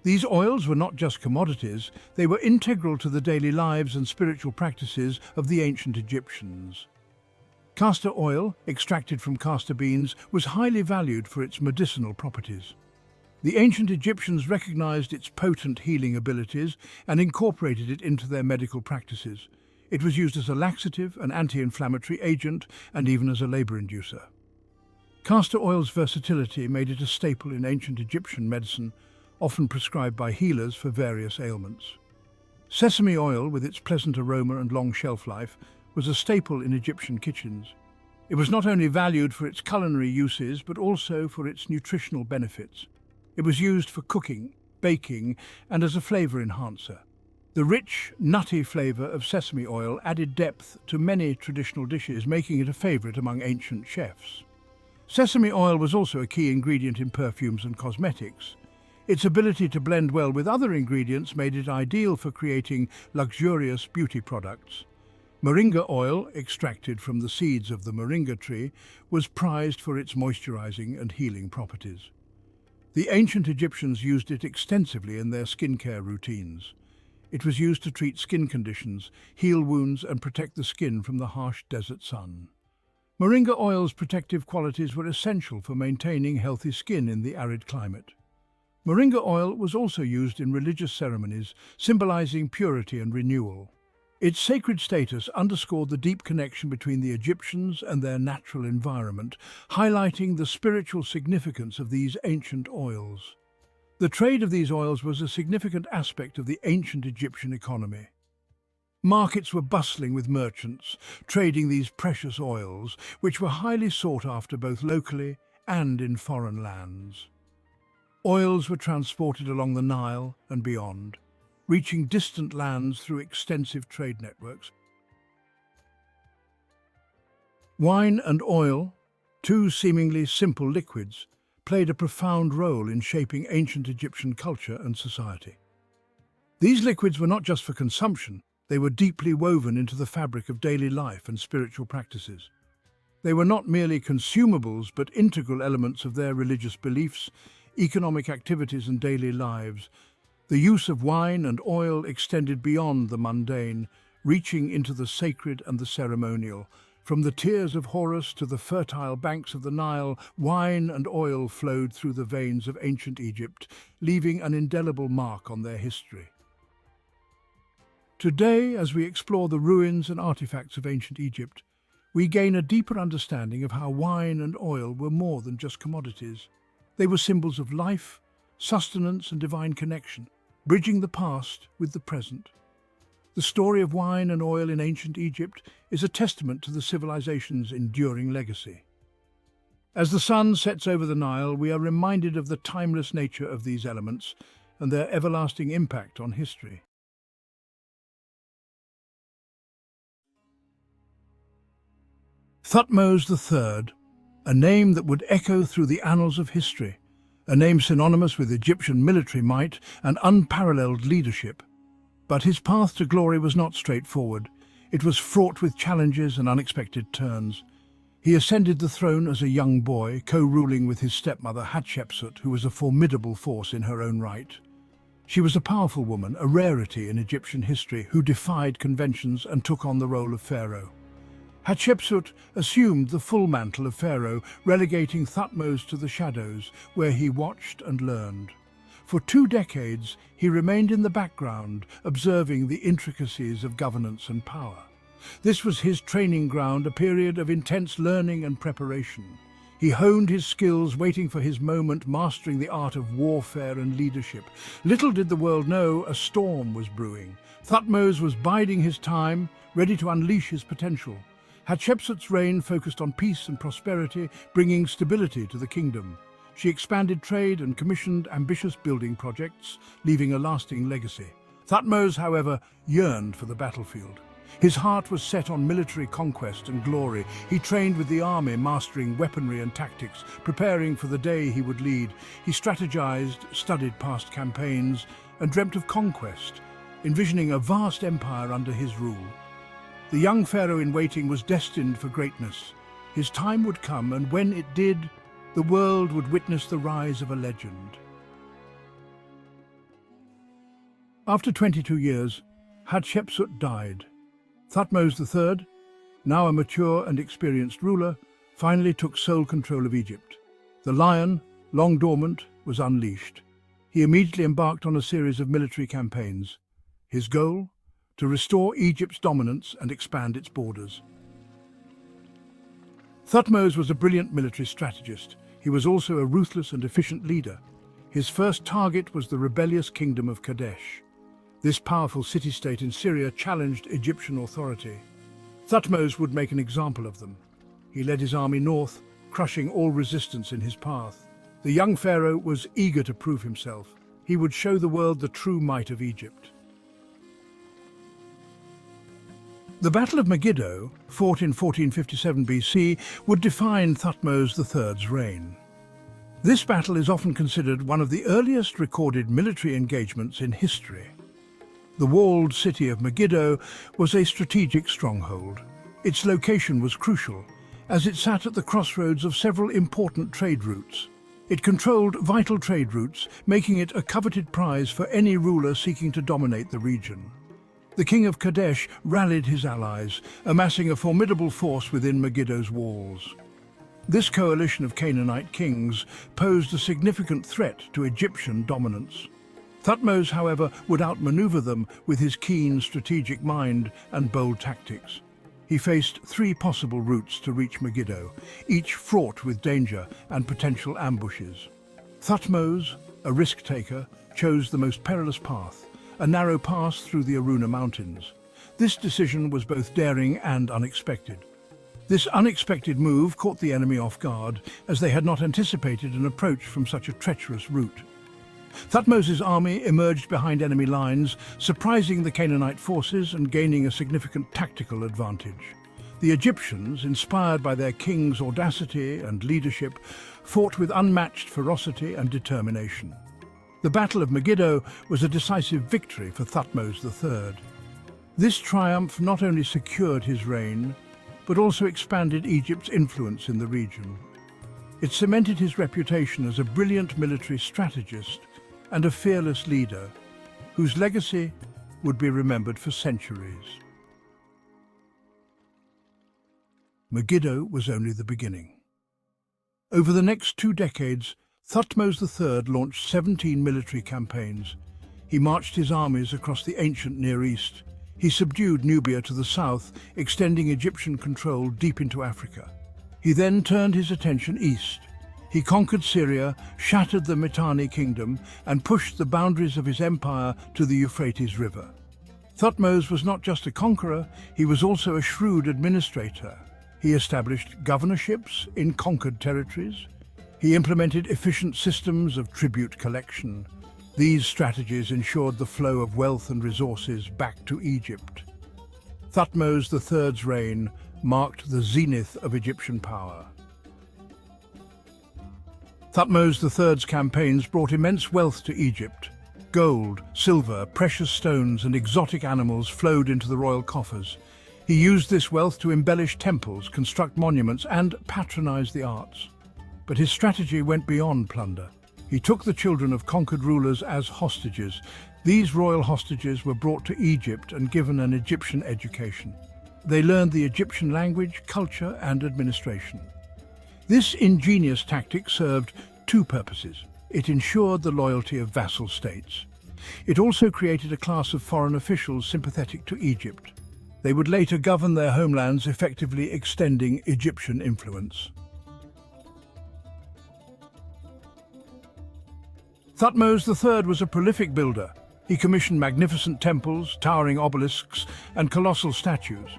These oils were not just commodities, they were integral to the daily lives and spiritual practices of the ancient Egyptians. Castor oil, extracted from castor beans, was highly valued for its medicinal properties. The ancient Egyptians recognized its potent healing abilities and incorporated it into their medical practices. It was used as a laxative, an anti-inflammatory agent, and even as a labor inducer. Castor oil's versatility made it a staple in ancient Egyptian medicine, often prescribed by healers for various ailments. Sesame oil, with its pleasant aroma and long shelf life, was a staple in Egyptian kitchens. It was not only valued for its culinary uses, but also for its nutritional benefits. It was used for cooking, baking, and as a flavor enhancer. The rich, nutty flavor of sesame oil added depth to many traditional dishes, making it a favorite among ancient chefs. Sesame oil was also a key ingredient in perfumes and cosmetics. Its ability to blend well with other ingredients made it ideal for creating luxurious beauty products. Moringa oil, extracted from the seeds of the moringa tree, was prized for its moisturizing and healing properties. The ancient Egyptians used it extensively in their skincare routines. It was used to treat skin conditions, heal wounds, and protect the skin from the harsh desert sun. Moringa oil's protective qualities were essential for maintaining healthy skin in the arid climate. Moringa oil was also used in religious ceremonies, symbolizing purity and renewal. Its sacred status underscored the deep connection between the Egyptians and their natural environment, highlighting the spiritual significance of these ancient oils. The trade of these oils was a significant aspect of the ancient Egyptian economy. Markets were bustling with merchants, trading these precious oils, which were highly sought after both locally and in foreign lands. Oils were transported along the Nile and beyond, reaching distant lands through extensive trade networks. Wine and oil, two seemingly simple liquids, played a profound role in shaping ancient Egyptian culture and society. These liquids were not just for consumption, they were deeply woven into the fabric of daily life and spiritual practices. They were not merely consumables, but integral elements of their religious beliefs, economic activities, and daily lives. The use of wine and oil extended beyond the mundane, reaching into the sacred and the ceremonial, From the tears of Horus to the fertile banks of the Nile, wine and oil flowed through the veins of ancient Egypt, leaving an indelible mark on their history. Today, as we explore the ruins and artifacts of ancient Egypt, we gain a deeper understanding of how wine and oil were more than just commodities. They were symbols of life, sustenance and divine connection, bridging the past with the present. The story of wine and oil in ancient Egypt is a testament to the civilization's enduring legacy. As the sun sets over the Nile, we are reminded of the timeless nature of these elements and their everlasting impact on history. Thutmose III, a name that would echo through the annals of history, a name synonymous with Egyptian military might and unparalleled leadership. But his path to glory was not straightforward. It was fraught with challenges and unexpected turns. He ascended the throne as a young boy, co-ruling with his stepmother Hatshepsut, who was a formidable force in her own right. She was a powerful woman, a rarity in Egyptian history, who defied conventions and took on the role of pharaoh. Hatshepsut assumed the full mantle of pharaoh, relegating Thutmose to the shadows, where he watched and learned. For 2 decades, he remained in the background, observing the intricacies of governance and power. This was his training ground, a period of intense learning and preparation. He honed his skills, waiting for his moment, mastering the art of warfare and leadership. Little did the world know a storm was brewing. Thutmose was biding his time, ready to unleash his potential. Hatshepsut's reign focused on peace and prosperity, bringing stability to the kingdom. She expanded trade and commissioned ambitious building projects, leaving a lasting legacy. Thutmose, however, yearned for the battlefield. His heart was set on military conquest and glory. He trained with the army, mastering weaponry and tactics, preparing for the day he would lead. He strategized, studied past campaigns, and dreamt of conquest, envisioning a vast empire under his rule. The young pharaoh in waiting was destined for greatness. His time would come, and when it did, the world would witness the rise of a legend. After 22 years, Hatshepsut died. Thutmose III, now a mature and experienced ruler, finally took sole control of Egypt. The lion, long dormant, was unleashed. He immediately embarked on a series of military campaigns. His goal? To restore Egypt's dominance and expand its borders. Thutmose was a brilliant military strategist. He was also a ruthless and efficient leader. His first target was the rebellious kingdom of Kadesh. This powerful city-state in Syria challenged Egyptian authority. Thutmose would make an example of them. He led his army north, crushing all resistance in his path. The young pharaoh was eager to prove himself. He would show the world the true might of Egypt. The Battle of Megiddo, fought in 1457 BC, would define Thutmose III's reign. This battle is often considered one of the earliest recorded military engagements in history. The walled city of Megiddo was a strategic stronghold. Its location was crucial, as it sat at the crossroads of several important trade routes. It controlled vital trade routes, making it a coveted prize for any ruler seeking to dominate the region. The king of Kadesh rallied his allies, amassing a formidable force within Megiddo's walls. This coalition of Canaanite kings posed a significant threat to Egyptian dominance. Thutmose, however, would outmaneuver them with his keen strategic mind and bold tactics. He faced 3 possible routes to reach Megiddo, each fraught with danger and potential ambushes. Thutmose, a risk-taker, chose the most perilous path, a narrow pass through the Aruna Mountains. This decision was both daring and unexpected. This unexpected move caught the enemy off guard, as they had not anticipated an approach from such a treacherous route. Thutmose's army emerged behind enemy lines, surprising the Canaanite forces and gaining a significant tactical advantage. The Egyptians, inspired by their king's audacity and leadership, fought with unmatched ferocity and determination. The Battle of Megiddo was a decisive victory for Thutmose III. This triumph not only secured his reign, but also expanded Egypt's influence in the region. It cemented his reputation as a brilliant military strategist and a fearless leader, whose legacy would be remembered for centuries. Megiddo was only the beginning. Over the next 2 decades, Thutmose III launched 17 military campaigns. He marched his armies across the ancient Near East. He subdued Nubia to the south, extending Egyptian control deep into Africa. He then turned his attention east. He conquered Syria, shattered the Mitanni kingdom, and pushed the boundaries of his empire to the Euphrates River. Thutmose was not just a conqueror, he was also a shrewd administrator. He established governorships in conquered territories. He implemented efficient systems of tribute collection. These strategies ensured the flow of wealth and resources back to Egypt. Thutmose III's reign marked the zenith of Egyptian power. Thutmose III's campaigns brought immense wealth to Egypt. Gold, silver, precious stones and exotic animals flowed into the royal coffers. He used this wealth to embellish temples, construct monuments and patronize the arts. But his strategy went beyond plunder. He took the children of conquered rulers as hostages. These royal hostages were brought to Egypt and given an Egyptian education. They learned the Egyptian language, culture and administration. This ingenious tactic served 2 purposes. It ensured the loyalty of vassal states. It also created a class of foreign officials sympathetic to Egypt. They would later govern their homelands, effectively extending Egyptian influence. Thutmose III was a prolific builder. He commissioned magnificent temples, towering obelisks, and colossal statues.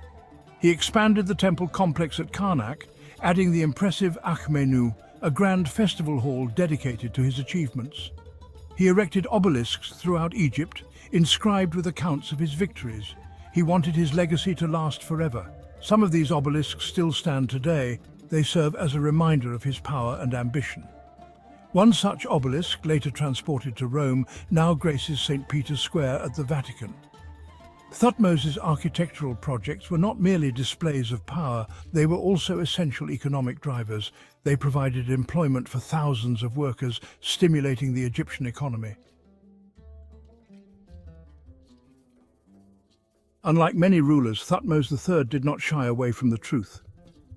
He expanded the temple complex at Karnak, adding the impressive Akhmenu, a grand festival hall dedicated to his achievements. He erected obelisks throughout Egypt, inscribed with accounts of his victories. He wanted his legacy to last forever. Some of these obelisks still stand today. They serve as a reminder of his power and ambition. One such obelisk, later transported to Rome, now graces St. Peter's Square at the Vatican. Thutmose's architectural projects were not merely displays of power, they were also essential economic drivers. They provided employment for thousands of workers, stimulating the Egyptian economy. Unlike many rulers, Thutmose III did not shy away from the truth.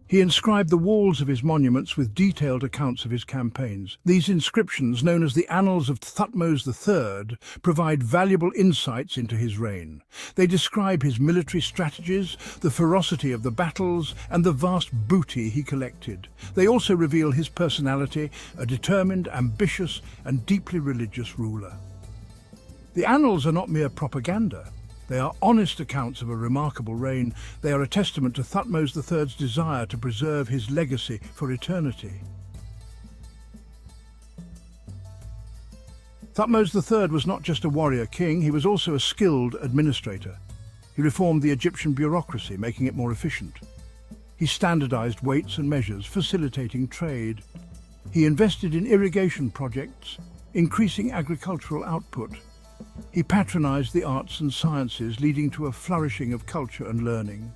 He inscribed the walls of his monuments with detailed accounts of his campaigns. These inscriptions, known as the Annals of Thutmose III, provide valuable insights into his reign. They describe his military strategies, the ferocity of the battles, and the vast booty he collected. They also reveal his personality, a determined, ambitious, and deeply religious ruler. The Annals are not mere propaganda. They are honest accounts of a remarkable reign. They are a testament to Thutmose III's desire to preserve his legacy for eternity. Thutmose III was not just a warrior king, he was also a skilled administrator. He reformed the Egyptian bureaucracy, making it more efficient. He standardized weights and measures, facilitating trade. He invested in irrigation projects, increasing agricultural output. He patronized the arts and sciences, leading to a flourishing of culture and learning.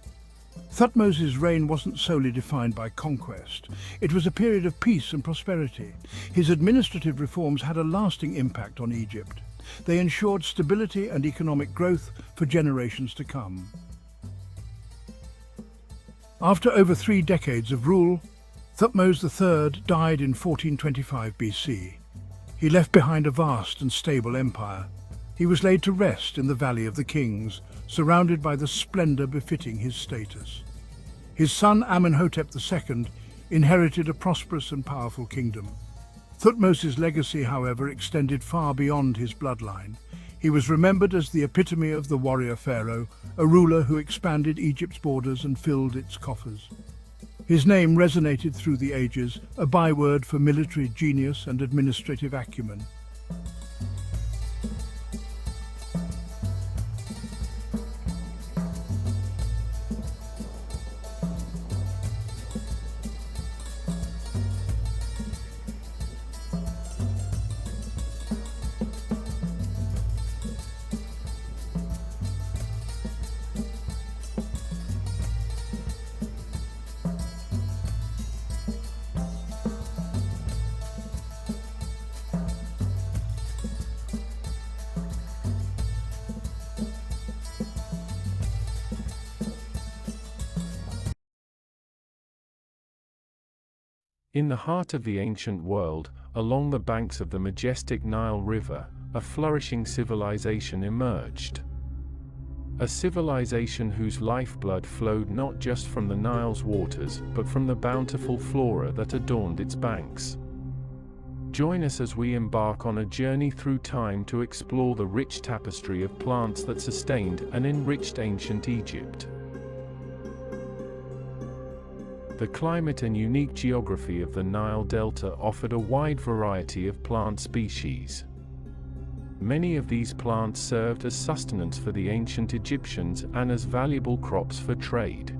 Thutmose's reign wasn't solely defined by conquest. It was a period of peace and prosperity. His administrative reforms had a lasting impact on Egypt. They ensured stability and economic growth for generations to come. After over 3 decades of rule, Thutmose III died in 1425 BC. He left behind a vast and stable empire. He was laid to rest in the Valley of the Kings, surrounded by the splendor befitting his status. His son Amenhotep II inherited a prosperous and powerful kingdom. Thutmose's legacy, however, extended far beyond his bloodline. He was remembered as the epitome of the warrior pharaoh, a ruler who expanded Egypt's borders and filled its coffers. His name resonated through the ages, a byword for military genius and administrative acumen. In the heart of the ancient world, along the banks of the majestic Nile River, a flourishing civilization emerged. A civilization whose lifeblood flowed not just from the Nile's waters, but from the bountiful flora that adorned its banks. Join us as we embark on a journey through time to explore the rich tapestry of plants that sustained and enriched ancient Egypt. The climate and unique geography of the Nile Delta offered a wide variety of plant species. Many of these plants served as sustenance for the ancient Egyptians and as valuable crops for trade.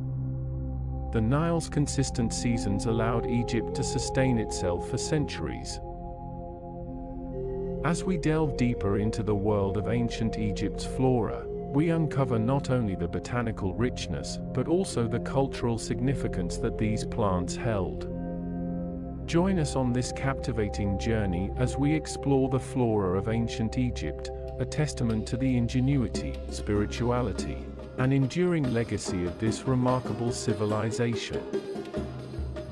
The Nile's consistent seasons allowed Egypt to sustain itself for centuries. As we delve deeper into the world of ancient Egypt's flora, we uncover not only the botanical richness, but also the cultural significance that these plants held. Join us on this captivating journey as we explore the flora of ancient Egypt, a testament to the ingenuity, spirituality, and enduring legacy of this remarkable civilization.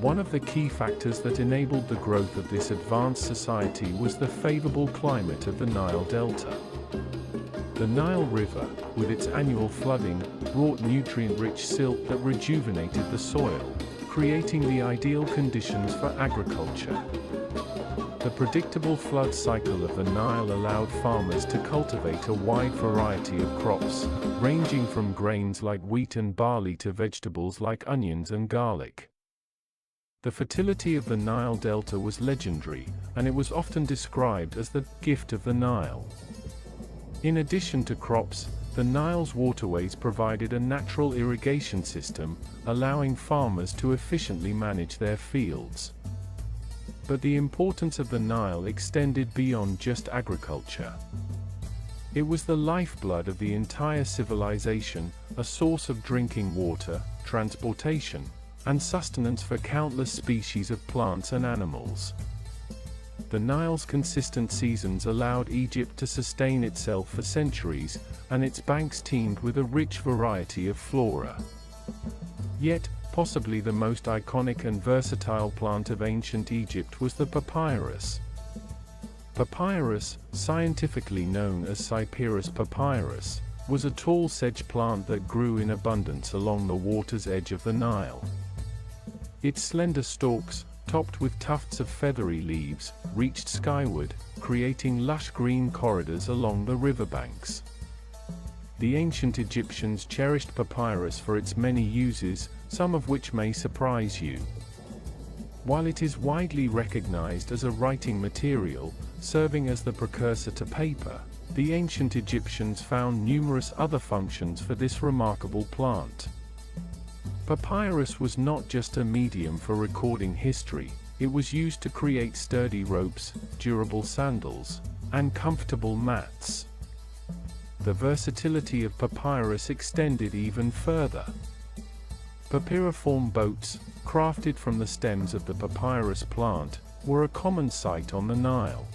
One of the key factors that enabled the growth of this advanced society was the favorable climate of the Nile Delta. The Nile River, with its annual flooding, brought nutrient-rich silt that rejuvenated the soil, creating the ideal conditions for agriculture. The predictable flood cycle of the Nile allowed farmers to cultivate a wide variety of crops, ranging from grains like wheat and barley to vegetables like onions and garlic. The fertility of the Nile Delta was legendary, and it was often described as the gift of the Nile. In addition to crops, the Nile's waterways provided a natural irrigation system, allowing farmers to efficiently manage their fields. But the importance of the Nile extended beyond just agriculture. It was the lifeblood of the entire civilization, a source of drinking water, transportation, and sustenance for countless species of plants and animals. The Nile's consistent seasons allowed Egypt to sustain itself for centuries, and its banks teemed with a rich variety of flora. Yet, possibly the most iconic and versatile plant of ancient Egypt was the papyrus. Papyrus, scientifically known as Cyperus papyrus, was a tall sedge plant that grew in abundance along the water's edge of the Nile. Its slender stalks, topped with tufts of feathery leaves, reached skyward, creating lush green corridors along the riverbanks. The ancient Egyptians cherished papyrus for its many uses, some of which may surprise you. While it is widely recognized as a writing material, serving as the precursor to paper, the ancient Egyptians found numerous other functions for this remarkable plant. Papyrus was not just a medium for recording history, it was used to create sturdy ropes, durable sandals, and comfortable mats. The versatility of papyrus extended even further. Papyriform boats, crafted from the stems of the papyrus plant, were a common sight on the Nile.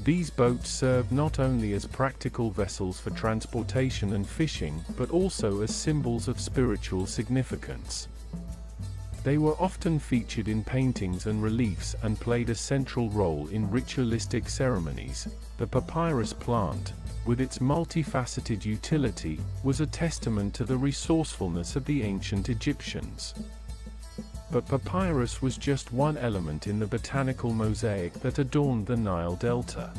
These boats served not only as practical vessels for transportation and fishing, but also as symbols of spiritual significance. They were often featured in paintings and reliefs and played a central role in ritualistic ceremonies. The papyrus plant, with its multifaceted utility, was a testament to the resourcefulness of the ancient Egyptians. But papyrus was just one element in the botanical mosaic that adorned the Nile Delta.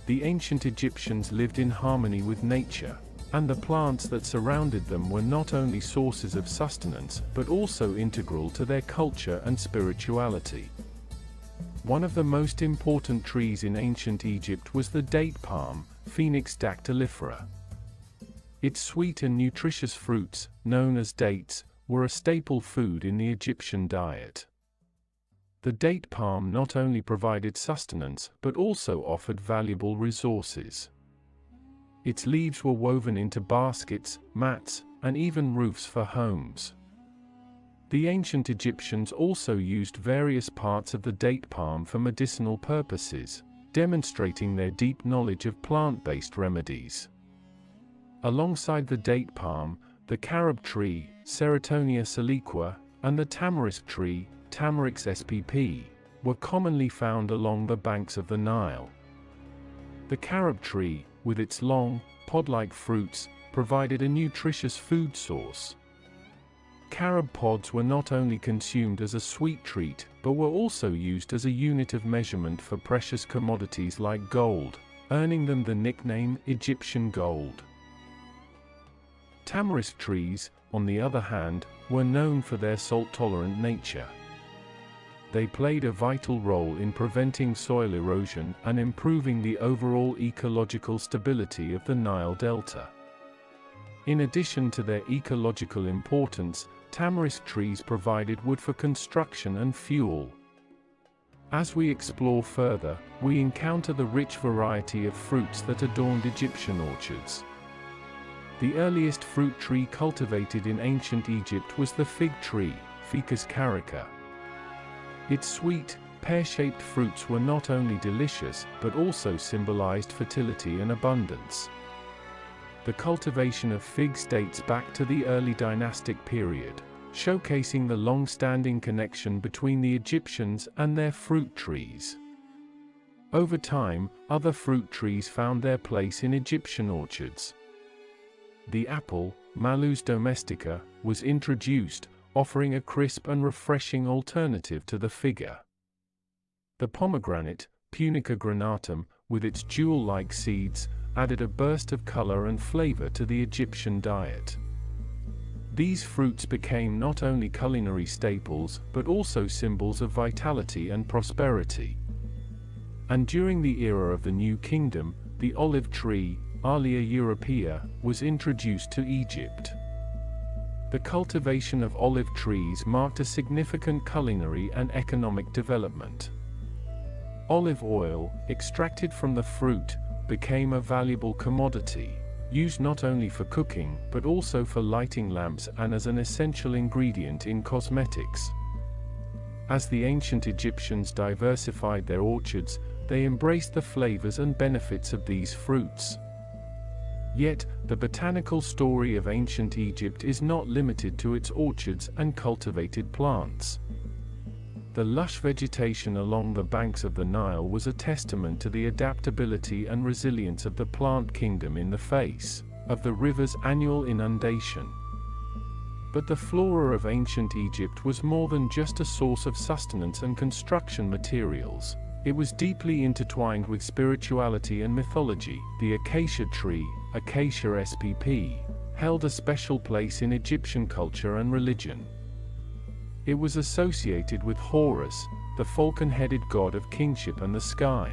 The ancient Egyptians lived in harmony with nature, and the plants that surrounded them were not only sources of sustenance, but also integral to their culture and spirituality. One of the most important trees in ancient Egypt was the date palm, Phoenix dactylifera. Its sweet and nutritious fruits, known as dates, were a staple food in the Egyptian diet. The date palm not only provided sustenance, but also offered valuable resources. Its leaves were woven into baskets, mats, and even roofs for homes. The ancient Egyptians also used various parts of the date palm for medicinal purposes, demonstrating their deep knowledge of plant-based remedies. Alongside the date palm, the carob tree, Ceratonia siliqua, and the tamarisk tree, Tamarix spp, were commonly found along the banks of the Nile. The carob tree, with its long, pod-like fruits, provided a nutritious food source. Carob pods were not only consumed as a sweet treat, but were also used as a unit of measurement for precious commodities like gold, earning them the nickname Egyptian gold. Tamarisk trees, on the other hand, were known for their salt-tolerant nature. They played a vital role in preventing soil erosion and improving the overall ecological stability of the Nile Delta. In addition to their ecological importance, tamarisk trees provided wood for construction and fuel. As we explore further, we encounter the rich variety of fruits that adorned Egyptian orchards. The earliest fruit tree cultivated in ancient Egypt was the fig tree, Ficus carica. Its sweet, pear-shaped fruits were not only delicious, but also symbolized fertility and abundance. The cultivation of figs dates back to the early dynastic period, showcasing the long-standing connection between the Egyptians and their fruit trees. Over time, other fruit trees found their place in Egyptian orchards. The apple, Malus domestica, was introduced, offering a crisp and refreshing alternative to the fig. The pomegranate, Punica granatum, with its jewel-like seeds, added a burst of color and flavor to the Egyptian diet. These fruits became not only culinary staples, but also symbols of vitality and prosperity. And during the era of the New Kingdom, the olive tree, Alia europea, was introduced to Egypt. The cultivation of olive trees marked a significant culinary and economic development. Olive oil, extracted from the fruit, became a valuable commodity, used not only for cooking, but also for lighting lamps and as an essential ingredient in cosmetics. As the ancient Egyptians diversified their orchards, they embraced the flavors and benefits of these fruits. Yet, the botanical story of ancient Egypt is not limited to its orchards and cultivated plants. The lush vegetation along the banks of the Nile was a testament to the adaptability and resilience of the plant kingdom in the face of the river's annual inundation. But the flora of ancient Egypt was more than just a source of sustenance and construction materials. It was deeply intertwined with spirituality and mythology. The acacia tree, Acacia spp, held a special place in Egyptian culture and religion. It was associated with Horus, the falcon-headed god of kingship and the sky.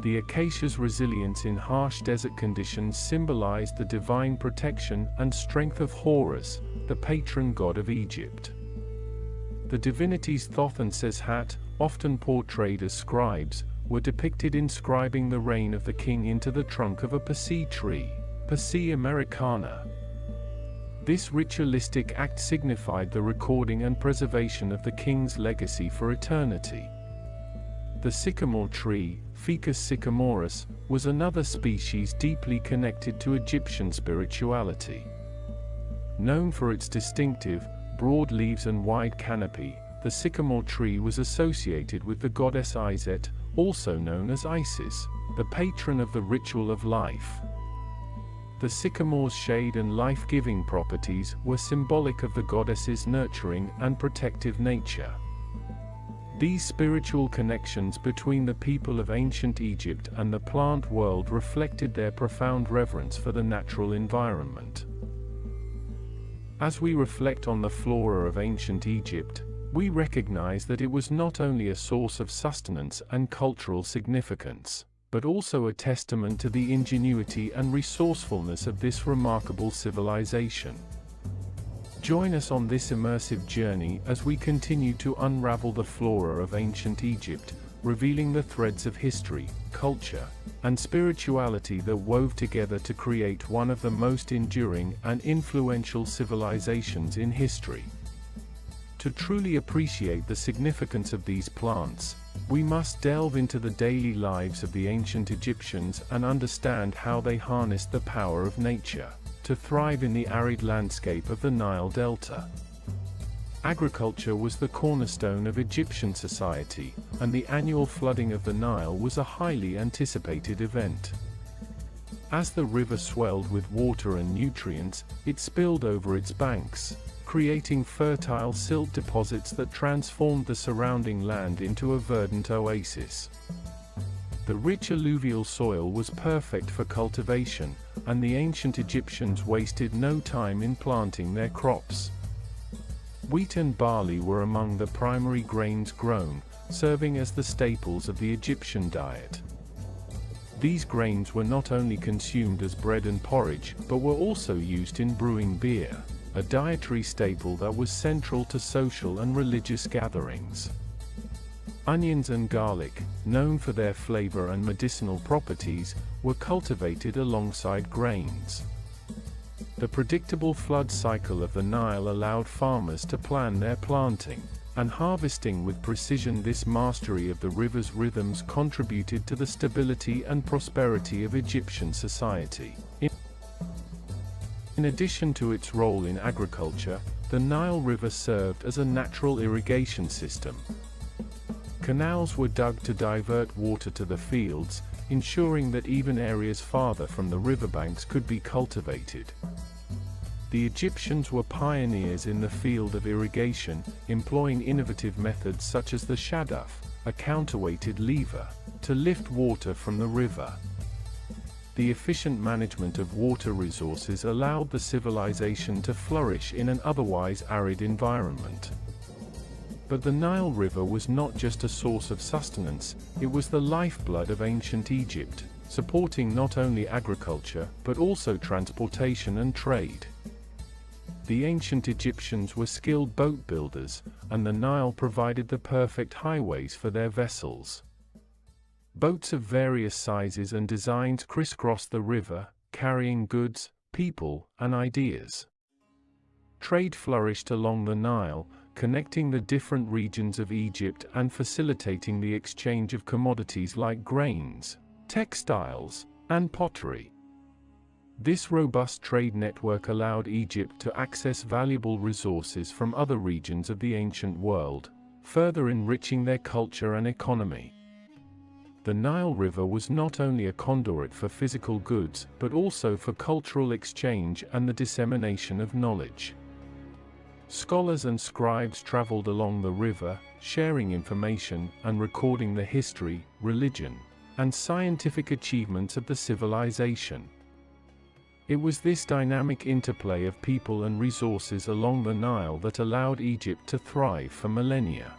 The acacia's resilience in harsh desert conditions symbolized the divine protection and strength of Horus, the patron god of Egypt. The divinities Thoth and Seshat, often portrayed as scribes, were depicted inscribing the reign of the king into the trunk of a pasea tree, Pasea americana. This ritualistic act signified the recording and preservation of the king's legacy for eternity. The sycamore tree, Ficus sycamoris, was another species deeply connected to Egyptian spirituality. Known for its distinctive, broad leaves and wide canopy, the sycamore tree was associated with the goddess Iset, also known as Isis, the patron of the ritual of life. The sycamore's shade and life-giving properties were symbolic of the goddess's nurturing and protective nature. These spiritual connections between the people of ancient Egypt and the plant world reflected their profound reverence for the natural environment. As we reflect on the flora of ancient Egypt, we recognize that it was not only a source of sustenance and cultural significance, but also a testament to the ingenuity and resourcefulness of this remarkable civilization. Join us on this immersive journey as we continue to unravel the flora of ancient Egypt, revealing the threads of history, culture, and spirituality that wove together to create one of the most enduring and influential civilizations in history. To truly appreciate the significance of these plants, we must delve into the daily lives of the ancient Egyptians and understand how they harnessed the power of nature to thrive in the arid landscape of the Nile Delta. Agriculture was the cornerstone of Egyptian society, and the annual flooding of the Nile was a highly anticipated event. As the river swelled with water and nutrients, it spilled over its banks, creating fertile silt deposits that transformed the surrounding land into a verdant oasis. The rich alluvial soil was perfect for cultivation, and the ancient Egyptians wasted no time in planting their crops. Wheat and barley were among the primary grains grown, serving as the staples of the Egyptian diet. These grains were not only consumed as bread and porridge, but were also used in brewing beer, a dietary staple that was central to social and religious gatherings. Onions and garlic, known for their flavor and medicinal properties, were cultivated alongside grains. The predictable flood cycle of the Nile allowed farmers to plan their planting and harvesting with precision. This mastery of the river's rhythms contributed to the stability and prosperity of Egyptian society. In addition to its role in agriculture, the Nile River served as a natural irrigation system. Canals were dug to divert water to the fields, ensuring that even areas farther from the riverbanks could be cultivated. The Egyptians were pioneers in the field of irrigation, employing innovative methods such as the shaduf, a counterweighted lever, to lift water from the river. The efficient management of water resources allowed the civilization to flourish in an otherwise arid environment. But the Nile River was not just a source of sustenance, it was the lifeblood of ancient Egypt, supporting not only agriculture, but also transportation and trade. The ancient Egyptians were skilled boat builders, and the Nile provided the perfect highways for their vessels. Boats of various sizes and designs crisscrossed the river, carrying goods, people, and ideas. Trade flourished along the Nile, connecting the different regions of Egypt and facilitating the exchange of commodities like grains, textiles, and pottery. This robust trade network allowed Egypt to access valuable resources from other regions of the ancient world, further enriching their culture and economy. The Nile River was not only a conduit for physical goods, but also for cultural exchange and the dissemination of knowledge. Scholars and scribes traveled along the river, sharing information and recording the history, religion, and scientific achievements of the civilization. It was this dynamic interplay of people and resources along the Nile that allowed Egypt to thrive for millennia.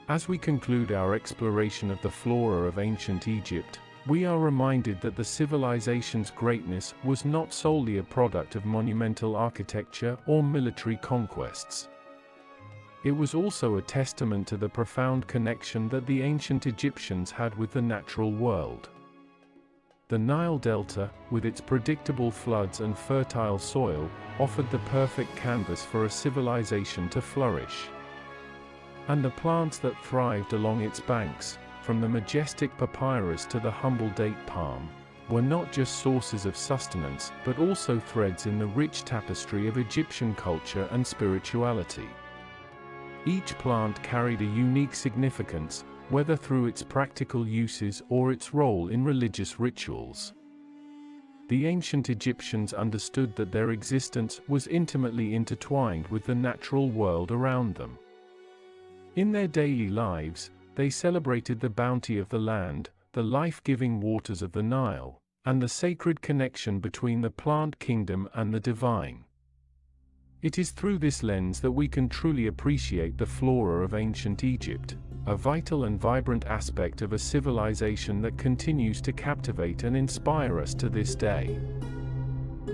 As we conclude our exploration of the flora of ancient Egypt, we are reminded that the civilization's greatness was not solely a product of monumental architecture or military conquests. It was also a testament to the profound connection that the ancient Egyptians had with the natural world. The Nile Delta, with its predictable floods and fertile soil, offered the perfect canvas for a civilization to flourish. And the plants that thrived along its banks, from the majestic papyrus to the humble date palm, were not just sources of sustenance, but also threads in the rich tapestry of Egyptian culture and spirituality. Each plant carried a unique significance, whether through its practical uses or its role in religious rituals. The ancient Egyptians understood that their existence was intimately intertwined with the natural world around them. In their daily lives, they celebrated the bounty of the land, the life-giving waters of the Nile, and the sacred connection between the plant kingdom and the divine. It is through this lens that we can truly appreciate the flora of ancient Egypt, a vital and vibrant aspect of a civilization that continues to captivate and inspire us to this day.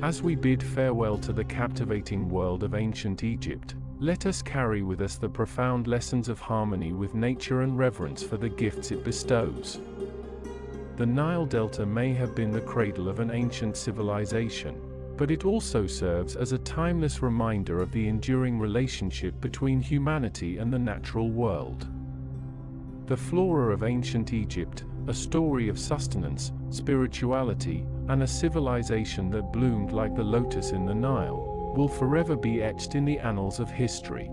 As we bid farewell to the captivating world of ancient Egypt, let us carry with us the profound lessons of harmony with nature and reverence for the gifts it bestows. The Nile Delta may have been the cradle of an ancient civilization, but it also serves as a timeless reminder of the enduring relationship between humanity and the natural world. The flora of ancient Egypt, a story of sustenance, spirituality, and a civilization that bloomed like the lotus in the Nile, will forever be etched in the annals of history.